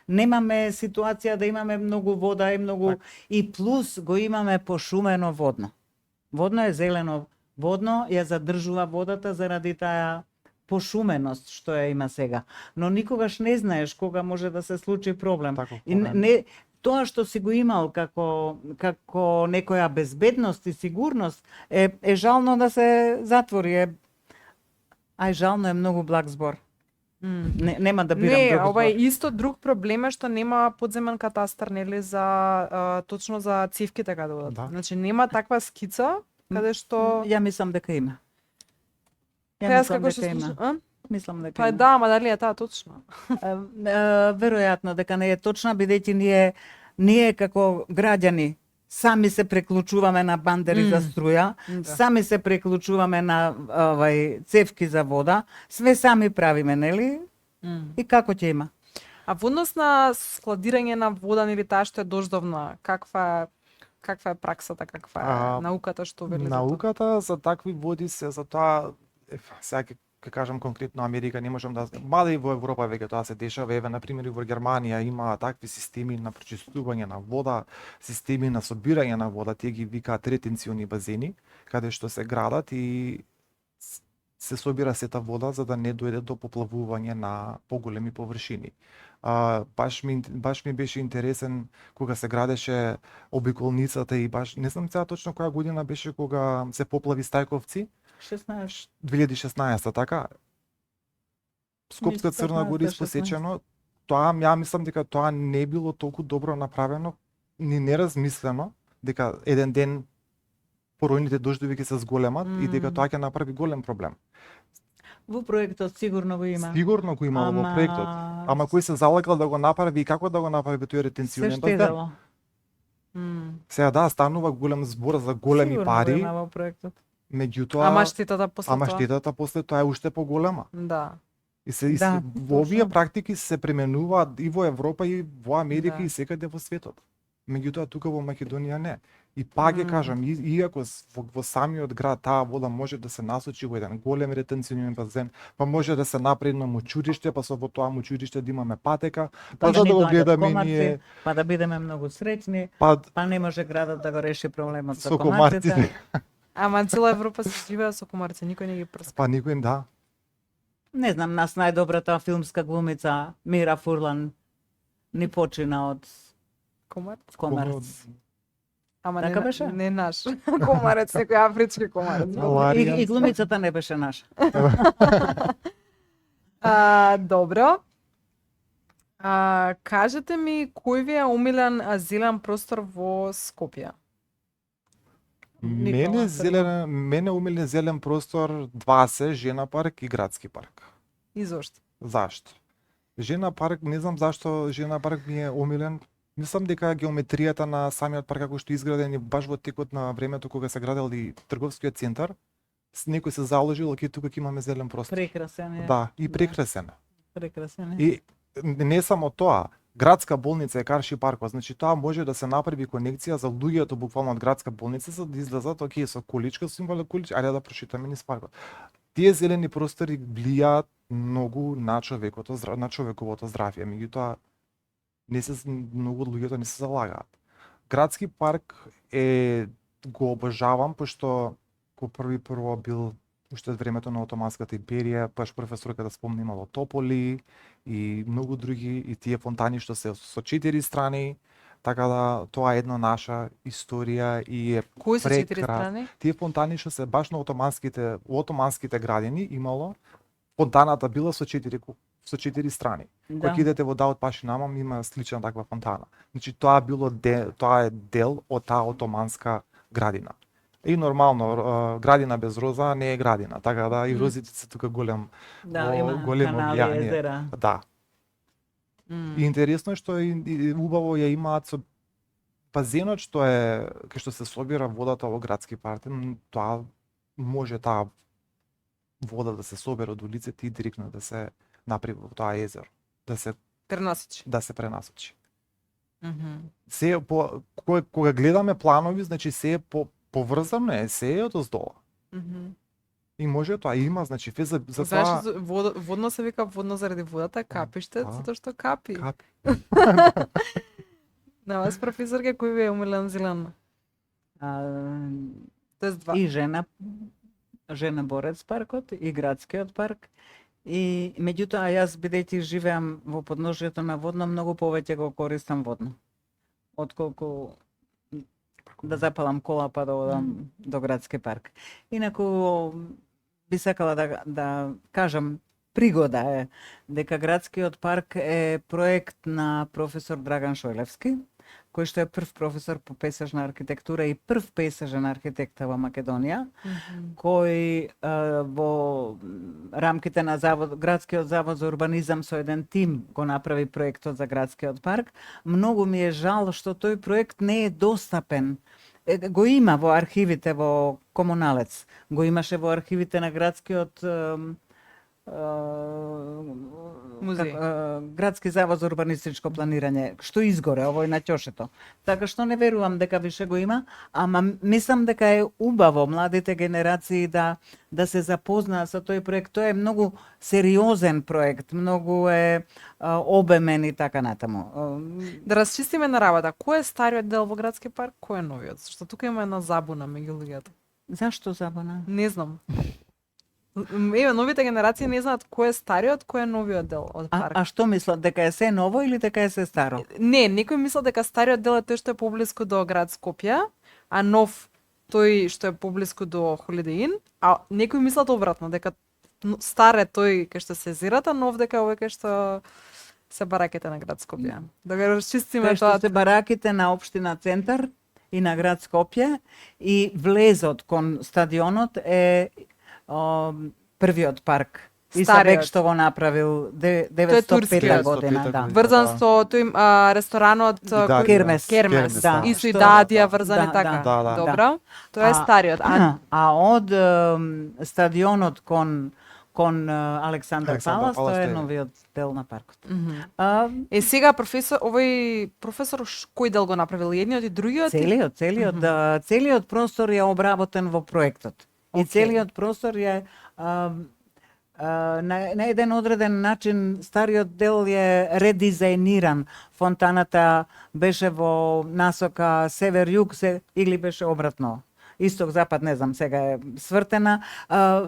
немаме ситуација да имаме многу вода и многу и плюс го имаме пошумено водно. Водно е зелено, водно ја задржува водата заради таа пошуменост што ја има сега. Но никогаш не знаеш кога може да се случи проблем. Така, И не тоа што си го имал како некоја безбедност и сигурност е жално да се затвори. Жално е многу благ збор. Нема да бирам Не, друг збор. ова е исто друг проблем е што нема подземен катастар, нели, за точно за цевките каде одат. Да. Значи нема таква скица каде што Ја мислам дека има. Јас како што слушам, Мислам дека па има. да, ама дали е таа точна? Веројатно дека не е точна, бидејќи ние како граѓани сами се преклучуваме на бандери за струја, Да. сами се преклучуваме на цевки за вода, све сами правиме, нели? И како ќе има? А во однос на складирање на вода, нели таа што е дождовна, каква е праксата, каква е науката што вели за тоа? науката за такви води се за тоа сега ќе кажам конкретно Америка, не можам да мада и во Европа веќе тоа се дешава. Еве на пример и во Германија има такви системи на прочистување на вода, системи на собирање на вода, тие ги викаат ретенциони базени, каде што се градат и се собира сета вода за да не дојде до поплавување на поголеми површини. Баш ми беше интересен кога се градеше обиколницата и баш не знам сега точно која година беше кога се поплави Стајковци, 16. 2016 така. Скопска Мислам, Црна Гора 15, испосечено. Тоа ја мислам дека тоа не било толку добро направено, ни неразмислено, дека еден ден поројните дождови ќе се зголемат и дека тоа ќе направи голем проблем. Во проектот сигурно го има. Сигурно го имало во проектот. Ама кој се залагал да го направи и како да го направи тој се ретенционен базен? штедело. Сега да, станува голем збор за големи Сигурно пари, го има во проектот. меѓутоа Ама штетата после ама тоа. штетата после тоа е уште поголема. Да. И се Да, во овие точно. практики се применуваат и во Европа и во Америка Да. и секаде во светот. Меѓутоа тука во Македонија не. И пак ќе кажам, иако во самиот град таа вода може да се насочи во еден голем ретенционен базен, па може да се направи едно мочуриште, па со во тоа мочуриште да имаме патека, па за ни да го доаѓаат гледаме комарци, ние, па да бидеме многу среќни, па па не може градот да го реши проблемот со со комарците. комарците, Ама цела Европа се живее со комарци, никој не ги прска. па никој да. Не знам, нас најдобрата филмска глумица Мира Фурлан ни почина од Комар? комарц. Ама Така не, беше? не наш. Комарец, некој афрички комарец. Маларија. И глумицата не беше наша. Добро. Кажете ми, кој ви е омилен зелен простор во Скопје? Мене умилен зелен простор два се, Жена парк и Градски парк. И зошто? Зашто? Жена парк, не знам зашто Жена парк ми е омилен. Мислам дека геометријата на самиот парк како што е изграден и баш во текот на времето кога се градел и трговскиот центар, некој се заложил, оке тука ќе имаме зелен простор. Прекрасен е. Да, и Да. прекрасен. Прекрасен е. И не само тоа, градска болница е Карши паркот, значи тоа може да се направи конекција за луѓето буквално од градска болница за да излезат, окей, со количка, со инвалид количка, ајде да прошетаме низ паркот. Тие зелени простори влијаат многу на на човековото здравје, меѓутоа не се многу од луѓето не се залагаат. Градски парк го обожавам пошто ко прво бил уште од времето на Отоманската империја, баш професорка да спомне имало тополи и многу други и тие фонтани што се со 4 страни, така да тоа е една наша историја и е Кои се 4 прекрас. страни? Тие фонтани што се баш на отоманските градини имало, фонтаната била со 4 страни. Да. Кога идете во Даут Пашинамам има слична таква фонтана. Значи тоа тоа е дел од таа отоманска градина. И нормално градина без роза не е градина, така да и розите се тука Да, има големо канали, влијание. езера. Да. И интересно е што и убаво ја имаат со базенот што е кај што се собира водата во Градски парк, тоа може таа вода да се собира од улиците и директно да се направи во тоа езеро, Пренасочи. да се пренасочи. Се кога гледаме планови, значи се е поврзано е се е одоздола. И може тоа има, значи за Знаеш, тоа водно се вика водно заради водата, капиште, Да. затоа што капи. капи. На вас професорке кој ви е омилен зелен? Тоест два. И жена борец паркот и градскиот парк. И меѓутоа јас бидејќи живеам во подножјето на водно, многу повеќе го користам водно. Отколку да запалам кола па да одам до градски парк. Инаку би сакала да кажам пригода е дека градскиот парк е проект на професор Драган Шојлевски, кој што е прв професор по пейсажна архитектура и прв пейсажен архитекта во Македонија, кој во рамките на Градскиот завод за урбанизам со еден тим го направи проектот за Градскиот парк. Многу ми е жал што тој проект не е достапен. Го има во архивите во Комуналец, го имаше во архивите на Градскиот Музеј. Градски завод за урбанистичко планирање, што изгоре, овој на ќошето. Така што не верувам дека више го има, ама мислам дека е убаво младите генерации да се запознаат со тој проект. Тој е многу сериозен проект, многу е обемен и така натаму. Да расчистиме на работа. Кој е стариот дел во Градски парк, кој е новиот? Зашто тука има една забуна меѓу луѓето. Зашто забана? Не знам. Еве, новите генерации не знаат кој е стариот, кој е новиот дел од А парк. што мислат, дека е се ново или дека е се старо? Не, некој мисла дека стариот дел е тој што е поблиску до град Скопје, а нов тој што е поблиску до Holiday Inn, а некои мислат обратно, дека стар е тој кај што се Зирата, нов дека овој кај што се бараките на град Скопје. Да го расчистиме Кај што тоа. се бараките на општина Центар и на град Скопје и влезот кон стадионот е првиот парк. Исабек Стариот. што го направил турскиот. 905 година, 905 да. година. Врзан со тој ресторанот Идадија. Кермес. Кермес, Да. и со Што- Идадија врзани да, така. да, да. Добро. Тоа е А- стариот. А од стадионот кон Александар Александар Палас, Палас тоа е тој е. новиот дел на паркот. Мгм. Сега овој професор кој дел го направил, едниот и другиот? Целиот простор е обработен во проектот. И Океј. целиот простор е на еден одреден начин стариот дел е редизајниран. Фонтаната беше во насока север-југ или беше обратно. Исток-запад, не знам, сега е свртена.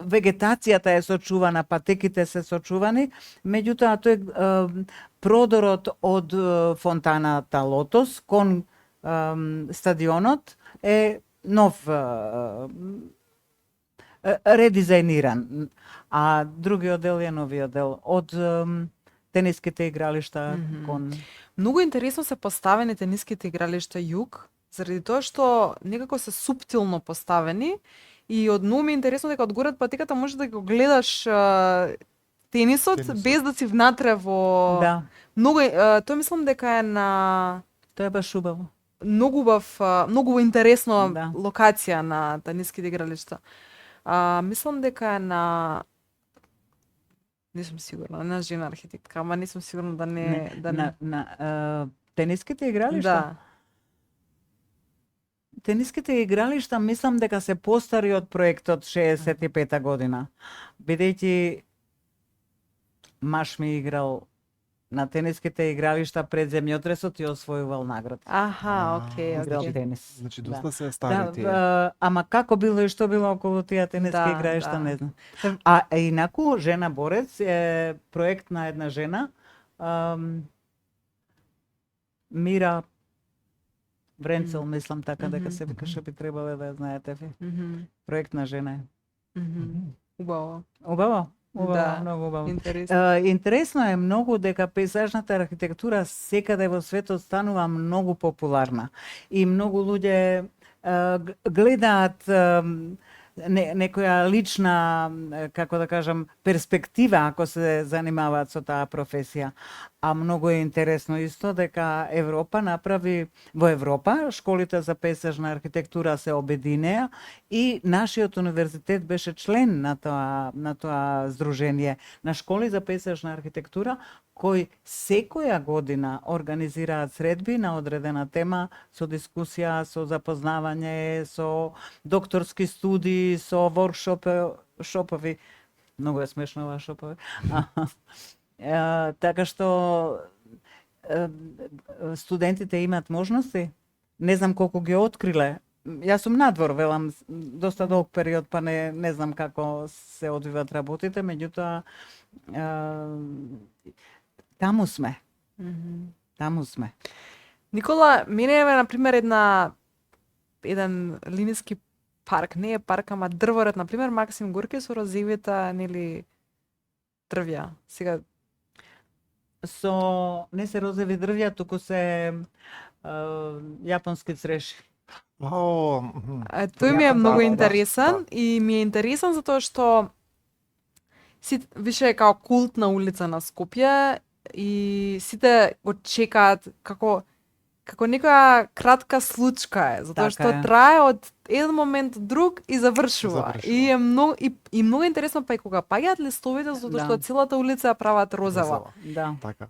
Вегетацијата е сочувана, патеките се сочувани, меѓутоа тој продорот од фонтаната Лотос кон стадионот е нов редизајниран. А другиот дел е новиот дел од тениските игралишта кон Многу интересно се поставени тениските игралишта југ, заради тоа што некако се суптилно поставени и од многу ми е интересно дека од горед патеката може да го гледаш тенисот без да си внатре во Да, многу тоа мислам дека е на тоа е баш убаво. многу интересно Да. локација на тениските игралишта. Мислам дека е на не сум сигурна, на жена архитектка, ама не сум сигурна да не На тениските игралишта? Да. Тениските игралишта мислам дека се постари од проектот 65-та година. Бидејќи маш ми играл на тениските игралишта пред земјотресот и освојувал награди. Аха, Играл окей. тенис. Значи Да. доста се стари тие. Ама како било и што било околу тие тениски Да, игралишта, да. не знам. А инаку Жена борец е проект на една жена, Мира Вренцел, мислам така дека се викаше, би требале да ја знаете ви. Мгм, Проект на жена е. мгм. Убаво. Убаво, Да, многу убаво. Интересно. Интересно е многу дека пейзажната архитектура секаде во светот станува многу популарна и многу луѓе гледаат некоја лична, како да кажам, перспектива ако се занимаваат со таа професија. А многу е интересно исто дека Европа направи, во Европа школите за пейзажна архитектура се обединеа и нашиот универзитет беше член на тоа здружение на школи за пейзажна архитектура кои секоја година организираат средби на одредена тема со дискусија, со запознавање, со докторски студии, со воркшопови. Многу е смешно ова шопови. Така што студентите имаат можности. Не знам колку ги откриле. Јас сум надвор, велам, доста долг период, па не знам како се одвиват работите, меѓутоа таму сме. Таму сме. Никола, мене е на пример еден линиски парк, не е парк, ама дрворед, на пример Максим Горки со розивите, нели дрвја. Сега Не се розови дрвја, туку се јапонски цреши. тој ми е Да, многу да, интересен и ми е интересен затоа што више е као култна улица на Скопје и сите го чекаат како некоја кратка случка е, затоа Така што е. трае од еден момент до друг и завршува. Завршува. И е многу и многу интересно па и кога паѓаат листовите затоа Да. што целата улица ја прават розова. Да. Така.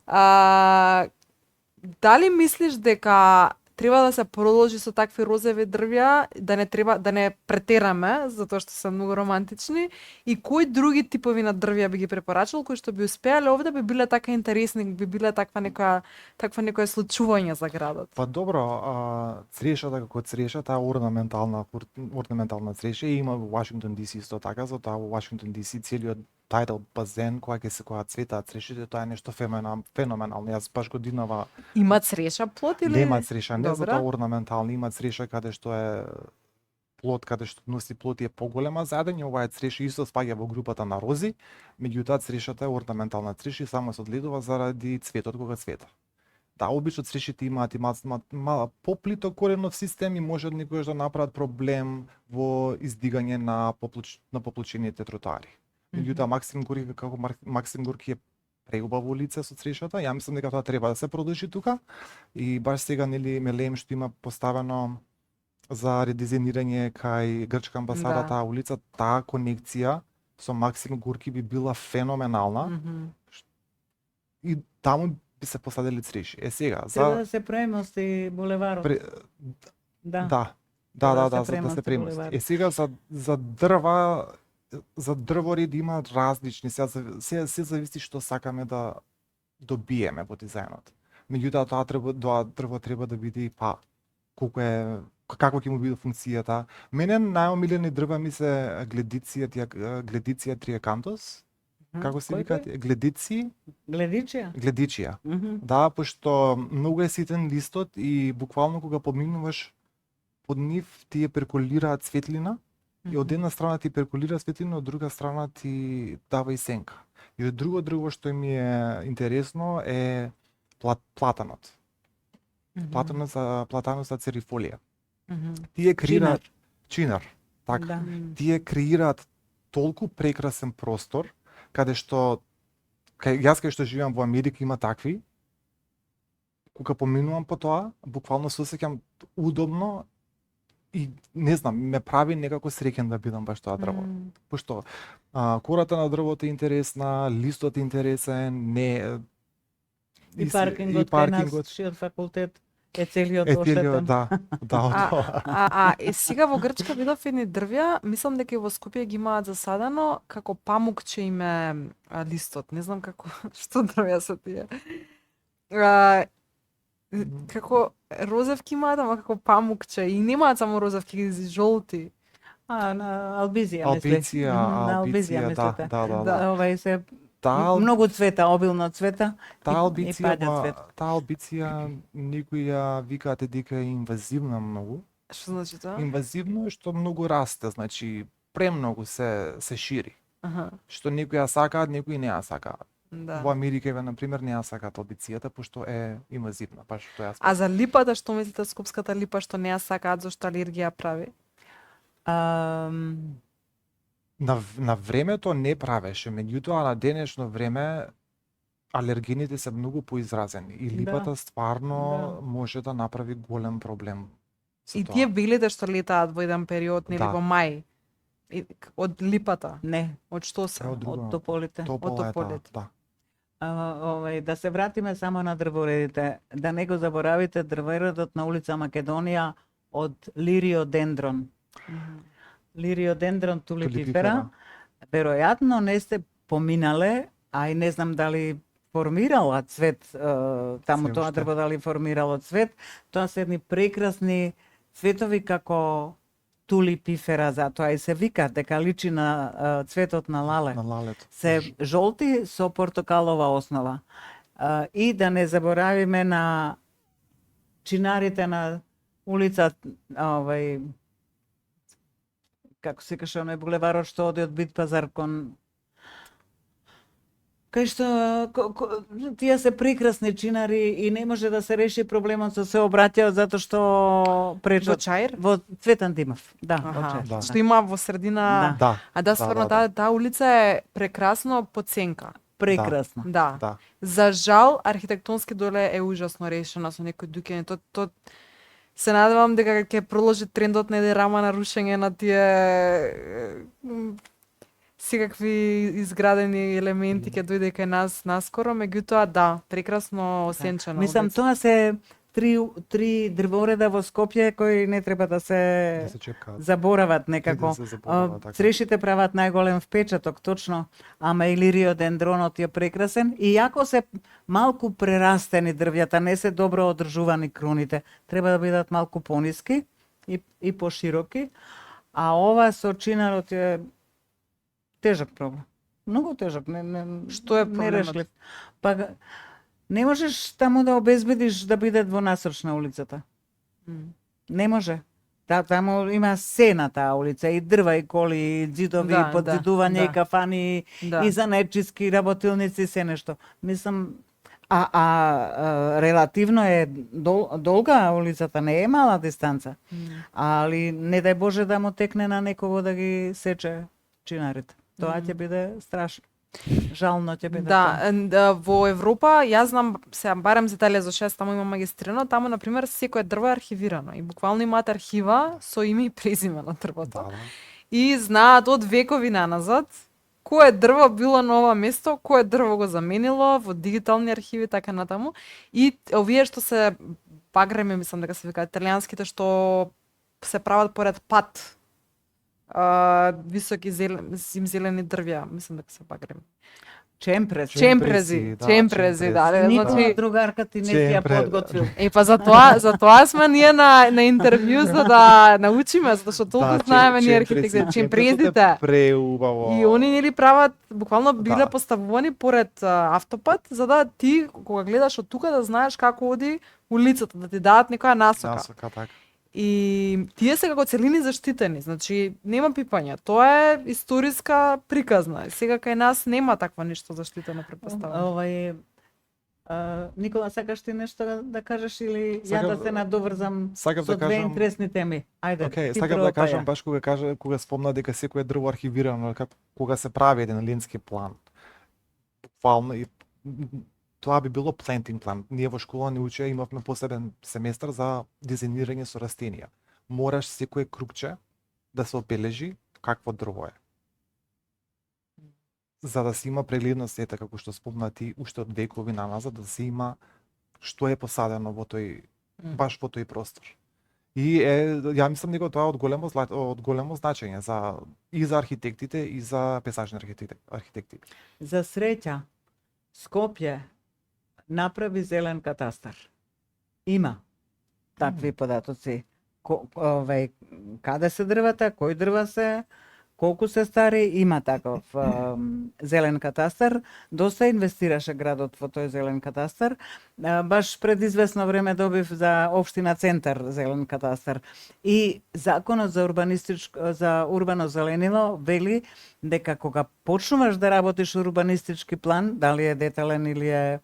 Дали мислиш дека треба да се продолжи со такви розови дрвја, да не претераме, затоа што се многу романтични, и кои други типови на дрвја би ги препорачал, кои што би успеале овде, би биле така интересни, би биле таква некоја случување за градот. Па добро, црешата како цреша, таа орнаментална цреша и има во Вашингтон DC исто така, затоа во Вашингтон DC целиот тајдал базен која цветаат црешите, тоа е нешто феноменално. Јас баш годинава Има цреша плот или нема цреша, не Добра. затоа орнаментални, има цреша каде што е плот, каде што носи плот и е поголема заедење, ова е цреша исто спаѓа во групата на рози, меѓутоа црешата е орнаментална цреша и само се одгледува заради цветот кога цвета. Да, обично црешите имаат мала поплиток коренов систем и може некојаш да направат проблем во издигање на поплочените тротоари. Меѓутоа Максим Горки е преубаво лице со црешата. Ја мислам дека тоа треба да се продолжи тука. И баш сега нели ме леем што има поставено за редизајнирање кај Грчка амбасада Да. таа улица, таа конекција со Максим Горки би била феноменална и таму би се посадили цреши. Сега Треба да се премости булеварот. Да. Да, за да се премости. булевар. Сега за дрворед има различни, се зависи што сакаме да добиеме во дизајнот. Меѓутоа тоа дрво треба да биде како ќе му биде функцијата. Мене најомилени дрва ми се гледиција триакантос. Како се Кој викаат? Гледиција. Гледичија? Да, пошто многу е ситен листот и буквално кога поминуваш под нив тие перкулираат светлина и од една страна ти перкулира светлина, од друга страна ти дава и сенка. И од друго дрво што ми е интересно е платанот. Платанот церифолија. Тие креираат чинар. Така. Да. Тие креираат толку прекрасен простор каде што кај што живеам во Америка има такви. Кога поминувам по тоа, буквално се осеќам удобно и не знам, ме прави некако среќен да бидам баш тоа дрво. Пошто кората на дрвото е интересна, листот е интересен, И паркингот кај нас, шиот факултет е целиот оштетен. да, Сега во Грчка видов едни дрвја, мислам дека и во Скопје ги имаат засадено, како памукче им е листот. Не знам како, што дрвја се тие. Како розевки имаат, ама како памукче. И немаат само розевки, жолти. На албизија, мисли. На албизија, мислите. Да. Овај се Таа многу цвета, обилно цвета. таа албиција некои ја викаат дека е инвазивна многу. Што значи тоа? Инвазивно е што многу расте, значи премногу се шири. Аха, Што некои ја сакаат, некои не ја сакаат. да. Во Америка, на пример, не ја сакаат албицијата, пошто е инвазивна, баш што ја А за липата, што мислите, скопската липа што не ја сакаат, зашто алергија прави? На времето не правеше, меѓутоа на денешно време алергените се многу поизразени и липата стварно може да направи голем проблем. И тие белите што летаат во еден период, нели Да. во мај, од липата, Не, од што се? од тополите. Топола е таа, тополите. да. Да се вратиме само на дрворедите. Да не го заборавите дрворедот на улица Македонија од лириодендрон. Лириодендрон тулипифера. Веројатно не сте поминале, а и не знам дали формирала цвет, таму Се тоа уште. дрво дали формирало цвет. Тоа се едни прекрасни цветови како тулипифера, затоа и се вика дека личи на цветот на лале. На лалето. Се жолти со портокалова основа. И да не заборавиме на чинарите на улица, како се каже, оној булеварот што оди од Бит пазар кон кај што тие се прекрасни чинари и не може да се реши проблемот со се обраќаат затоа што Во пречат Чаир? во Цветан Димов. Да, во Аха, Чаир. да. што има во средина. Да. А да, стварно, таа улица е прекрасно подценка. Прекрасно. Да. Да. За жал, архитектонски доле е ужасно решена со некои дуќања. То се надевам дека ќе продолжи трендот на еден рама на рушење на тие секакви изградени елементи ќе дојде кај нас наскоро, меѓутоа да, прекрасно осенчено. Мислам, тоа се три дрвореда во Скопје кои не треба да се чекаат. заборават некако. Да се заборават, така. Црешите прават најголем впечаток, точно, ама и лириодендронот е прекрасен. И јако се малку прерастени дрвјата, не се добро одржувани кроните, треба да бидат малку пониски и пошироки, а ова со чинарот е тежок проблем. Многу тежок, Што е проблемот? нерешлив. Па не можеш таму да обезбедиш да биде двонасочна улицата. Не може. Таму има се на таа улица, и дрва, и коли, и ѕидови, Да, и подзидување, да. и кафани, Да. и занечиски работилници, се нешто. Мислам, релативно е долга улицата, не е мала дистанца. Али не дај Боже да му текне на некого да ги сече чинарите. Тоа ќе биде страшно. Жално ќе биде тоа. Да, во Европа, јас знам, сега барем за Италија, зашто јас таму имам магистрирано, таму на пример секое дрво е архивирано и буквално имаат архива со име и презиме на дрвото. Да. И знаат од векови наназад кое дрво било на ова место, кое дрво го заменило во дигитални архиви така натаму. И овие што се пагреми, мислам дека се викаат италијанските, што се прават поред пат, високи зелени дрвја, мислам дека се пагреми. Чемпрези. Чемпрези, да. Никола Значи, другарка ти не ти ја Чемпрез. подготвил. па затоа сме ние на интервју за да научиме, затоа што толку знаеме ние архитекти, чемпрезите. Преубаво. И они нели прават, буквално биле Да. поставувани поред автопат, за да ти кога гледаш од тука да знаеш како оди улицата, да ти дадат некоја насока. Насока, така. И тие се како целини заштитени, значи нема пипање. Тоа е историска приказна. Сега кај нас нема такво нешто заштитено, претпоставувам. Никола, сакаш ти нешто да кажеш или ја Сакам- да се надоврзам сакам со да две кажам- интересни теми? Ајде, Океј, ти сакам прво да па кажам ја. баш кога спомна дека секое дрво архивирано, кога се прави еден лински план. Буквално и тоа би било planting план. Ние во школа не учеа, имавме посебен семестар за дизајнирање со растенија. Мораш секое кругче да се обележи какво дрво е. За да се има прегледност, ете како што спомна ти, уште од векови наназад, да се има што е посадено во тој баш во тој простор. И ја мислам дека тоа е од големо значење и за архитектите и за пейзажни архитекти. За среќа, Скопје направи зелен катастар. Има такви податоци. Каде се дрвата, кои дрва се, колку се стари, има таков зелен катастар. Доста инвестираше градот во тој зелен катастар. Баш пред известно време добив за општина Центар зелен катастар. И законот за урбано зеленило вели дека кога почнуваш да работиш урбанистички план, дали е детален или е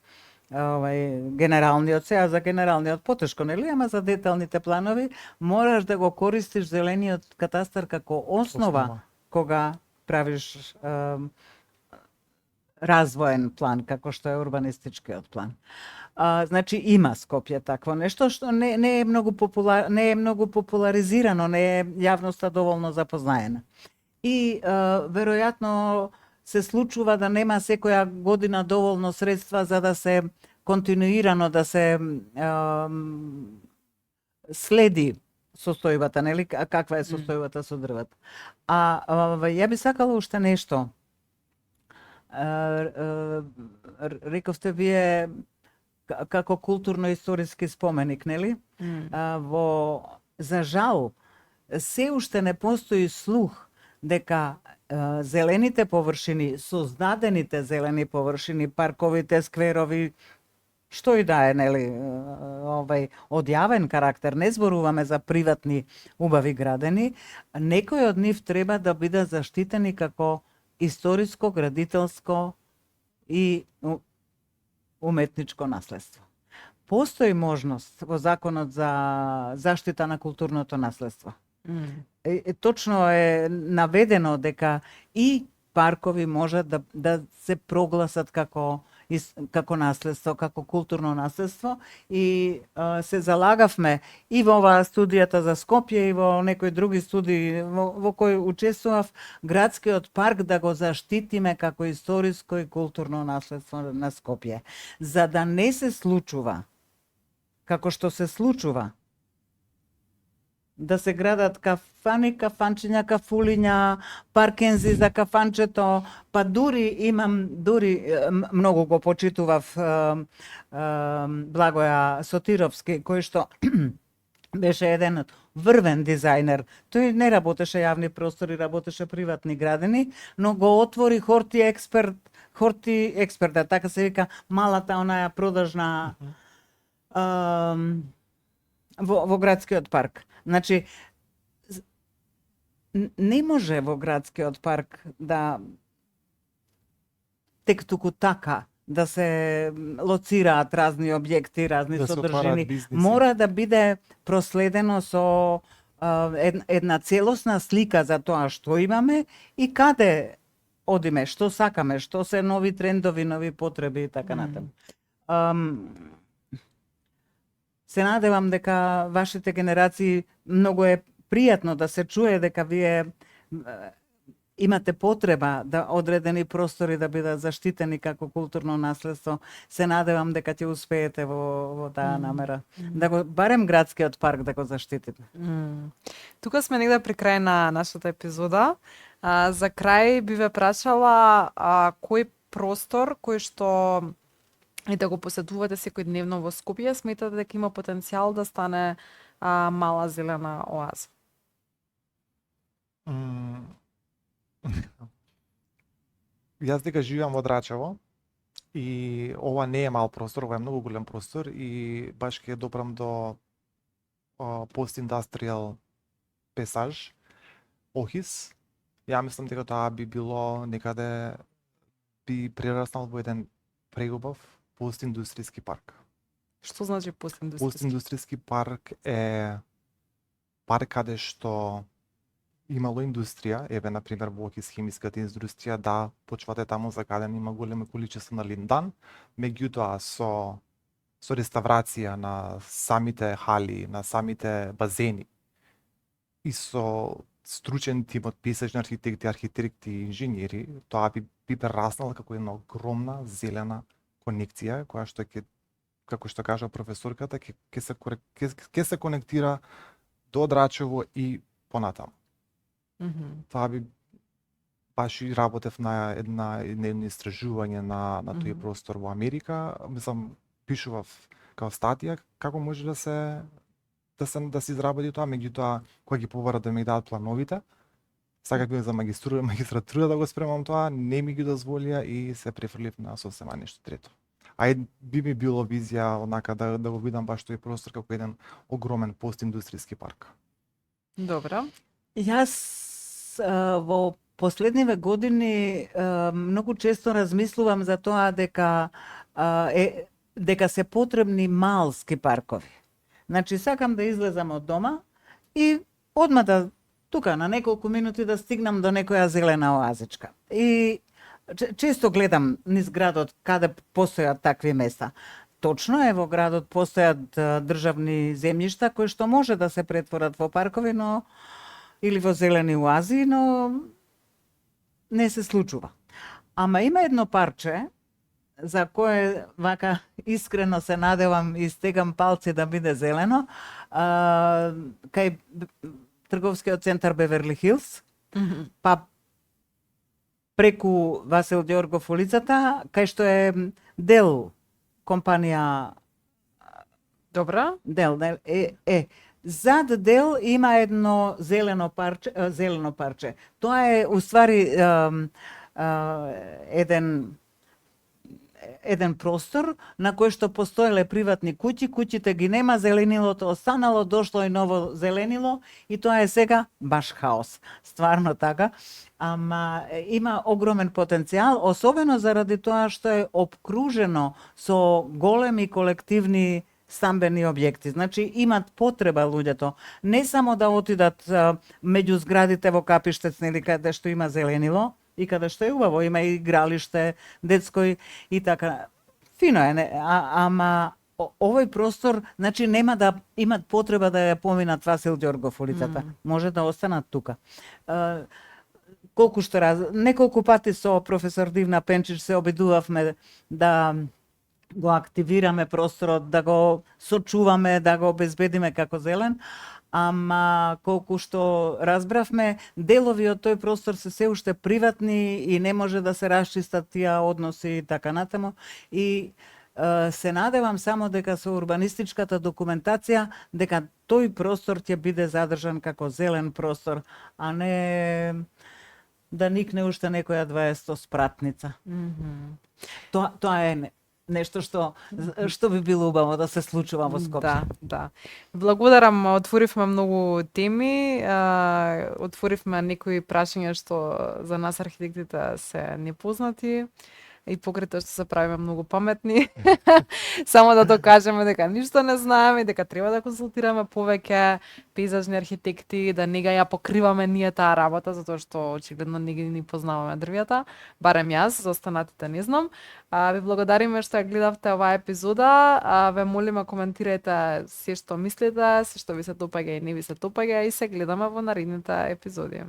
генералниот а за генералниот потешко, нели? Ама за деталните планови мораш да го користиш зелениот катастар како основа кога правиш развоен план, како што е урбанистичкиот план. Значи има Скопје такво нешто што не е многу популаризирано, не е јавноста доволно запознаена. И веројатно се случува да нема секоја година доволно средства за да се континуирано да се следи состојбата, нели, каква е состојбата со дрвата. Ја би сакала уште нешто. Рековте вие како културно-историски споменик, нели? За жал, се уште не постои слух дека зелените површини, создадените зелени површини, парковите, скверови, што и да е, нели, од јавен карактер, не зборуваме за приватни убави градени, некои од нив треба да бидат заштитени како историско, градителско и уметничко наследство. Постои можност во Законот за заштита на културното наследство. Точно е наведено дека и паркови можат да се прогласат како наследство, како културно наследство и се залагавме и во оваа студијата за Скопје и во некои други студии во кои учествував, градскиот парк да го заштитиме како историско и културно наследство на Скопје. За да не се случува како што се случува да се градат кафани, кафанчиња, кафулиња, паркензи за кафанчето, па имам многу го почитував Благоја Сотировски, кој што беше еден врвен дизајнер. Тој не работеше јавни простори, работеше приватни градини, но го отвори Хорти експерт, така се вика малата онаја продажна во градскиот парк. Значи, не може во градскиот парк да тек туку така да се лоцираат разни објекти, разни Да се содржини. отвараат бизниси. Мора да биде проследено со една целосна слика за тоа што имаме и каде одиме, што сакаме, што се нови трендови, нови потреби и така натаму. Се надевам дека вашите генерации многу е пријатно да се чуе дека вие имате потреба да одредени простори да бидат заштитени како културно наследство. Се надевам дека ќе успеете во таа намера. Да го барем градскиот парк да го заштитите. Тука сме негде при крај на нашата епизода. За крај би ве прашала кој простор кој што и да го посетувате секојдневно во Скопје, сметате дека има потенцијал да стане мала зелена оаза? Јас дека живеам во Драчево и ова не е мал простор, ова е многу голем простор и баш ќе допрам до постиндастријал песаж Охис. Ја мислам дека тоа би било некаде би прераснал во еден преубав постиндустријски парк. Што значи постиндустријски? Постиндустријски парк е парк каде што имало индустрија, еве на пример во Охис хемиската индустрија, да, почвате таму закаден има големи количества на линдан, меѓутоа со реставрација на самите хали, на самите базени и со стручен тим од песачни архитекти, архитекти и инженери, тоа би прераснало како една огромна зелена конекција која што ќе, како што кажа професорката, ќе се конектира до Драчево и понатаму. Тоа би баш и работев на едно истражување на тој простор во Америка. Мислам, пишував као статија како може да се изработи тоа, меѓутоа кога ги побара да ми дадат плановите, сакав би за магистратура да го спремам тоа, не ми ги дозволија и се префрлив на сосема нешто трето. Би ми било визија однака да го видам баш тој простор како еден огромен постиндустријски парк. Добро. Јас во последниве години многу често размислувам за тоа дека се потребни малски паркови. Значи, сакам да излезам од дома и одма да тука на неколку минути да стигнам до некоја зелена оазичка. И често гледам низ градот каде постојат такви места. Точно е, во градот постојат државни земјишта кои што може да се претворат во паркови, но или во зелени оази, но не се случува. Ама има едно парче за кое вака искрено се надевам и стегам палци да биде зелено, кај трговскиот центар Беверли Хилс, па преку Васил Ѓоргов улицата, кај што е Дел компанија. Добра. Дел зад Дел има едно зелено парче. Тоа е уствари еден простор на кој што постоеле приватни куќи, куќите ги нема, зеленилото останало, дошло и ново зеленило и тоа е сега баш хаос. Стварно така. Ама има огромен потенцијал, особено заради тоа што е обкружено со големи колективни стамбени објекти. Значи имат потреба луѓето не само да отидат меѓу зградите во Капиштец или каде што има зеленило и каде што е убаво, има и игралиште детско и така. Фино е, ама овој простор, значи нема да имат потреба да ја поминат Васил Ѓоргов улицата. Може да останат тука. Неколку пати со професор Дивна Пенчич се обидувавме да го активираме просторот, да го сочуваме, да го обезбедиме како зелен, ама колку што разбравме, делови од тој простор се уште приватни и не може да се расчистат тие односи и така натаму. И се надевам само дека со урбанистичката документација, дека тој простор ќе биде задржан како зелен простор, а не да никне уште некоја 20 спратница. Тоа е нешто што би било убаво да се случува во Скопје. Да, да. Благодарам, отворивме многу теми, отворивме некои прашања што за нас архитектите се непознати и покрај тоа што се правиме многу паметни. Само да докажеме дека ништо не знаеме и дека треба да консултираме повеќе пейзажни архитекти, да не ја покриваме ние таа работа, затоа што очигледно не ги познаваме дрвјата, барем јас, за останатите не знам. Ви благодариме што ја гледавте оваа епизода, ве молиме коментирајте се што мислите, се што ви се допаѓа и не ви се допаѓа и се гледаме во наредните епизоди.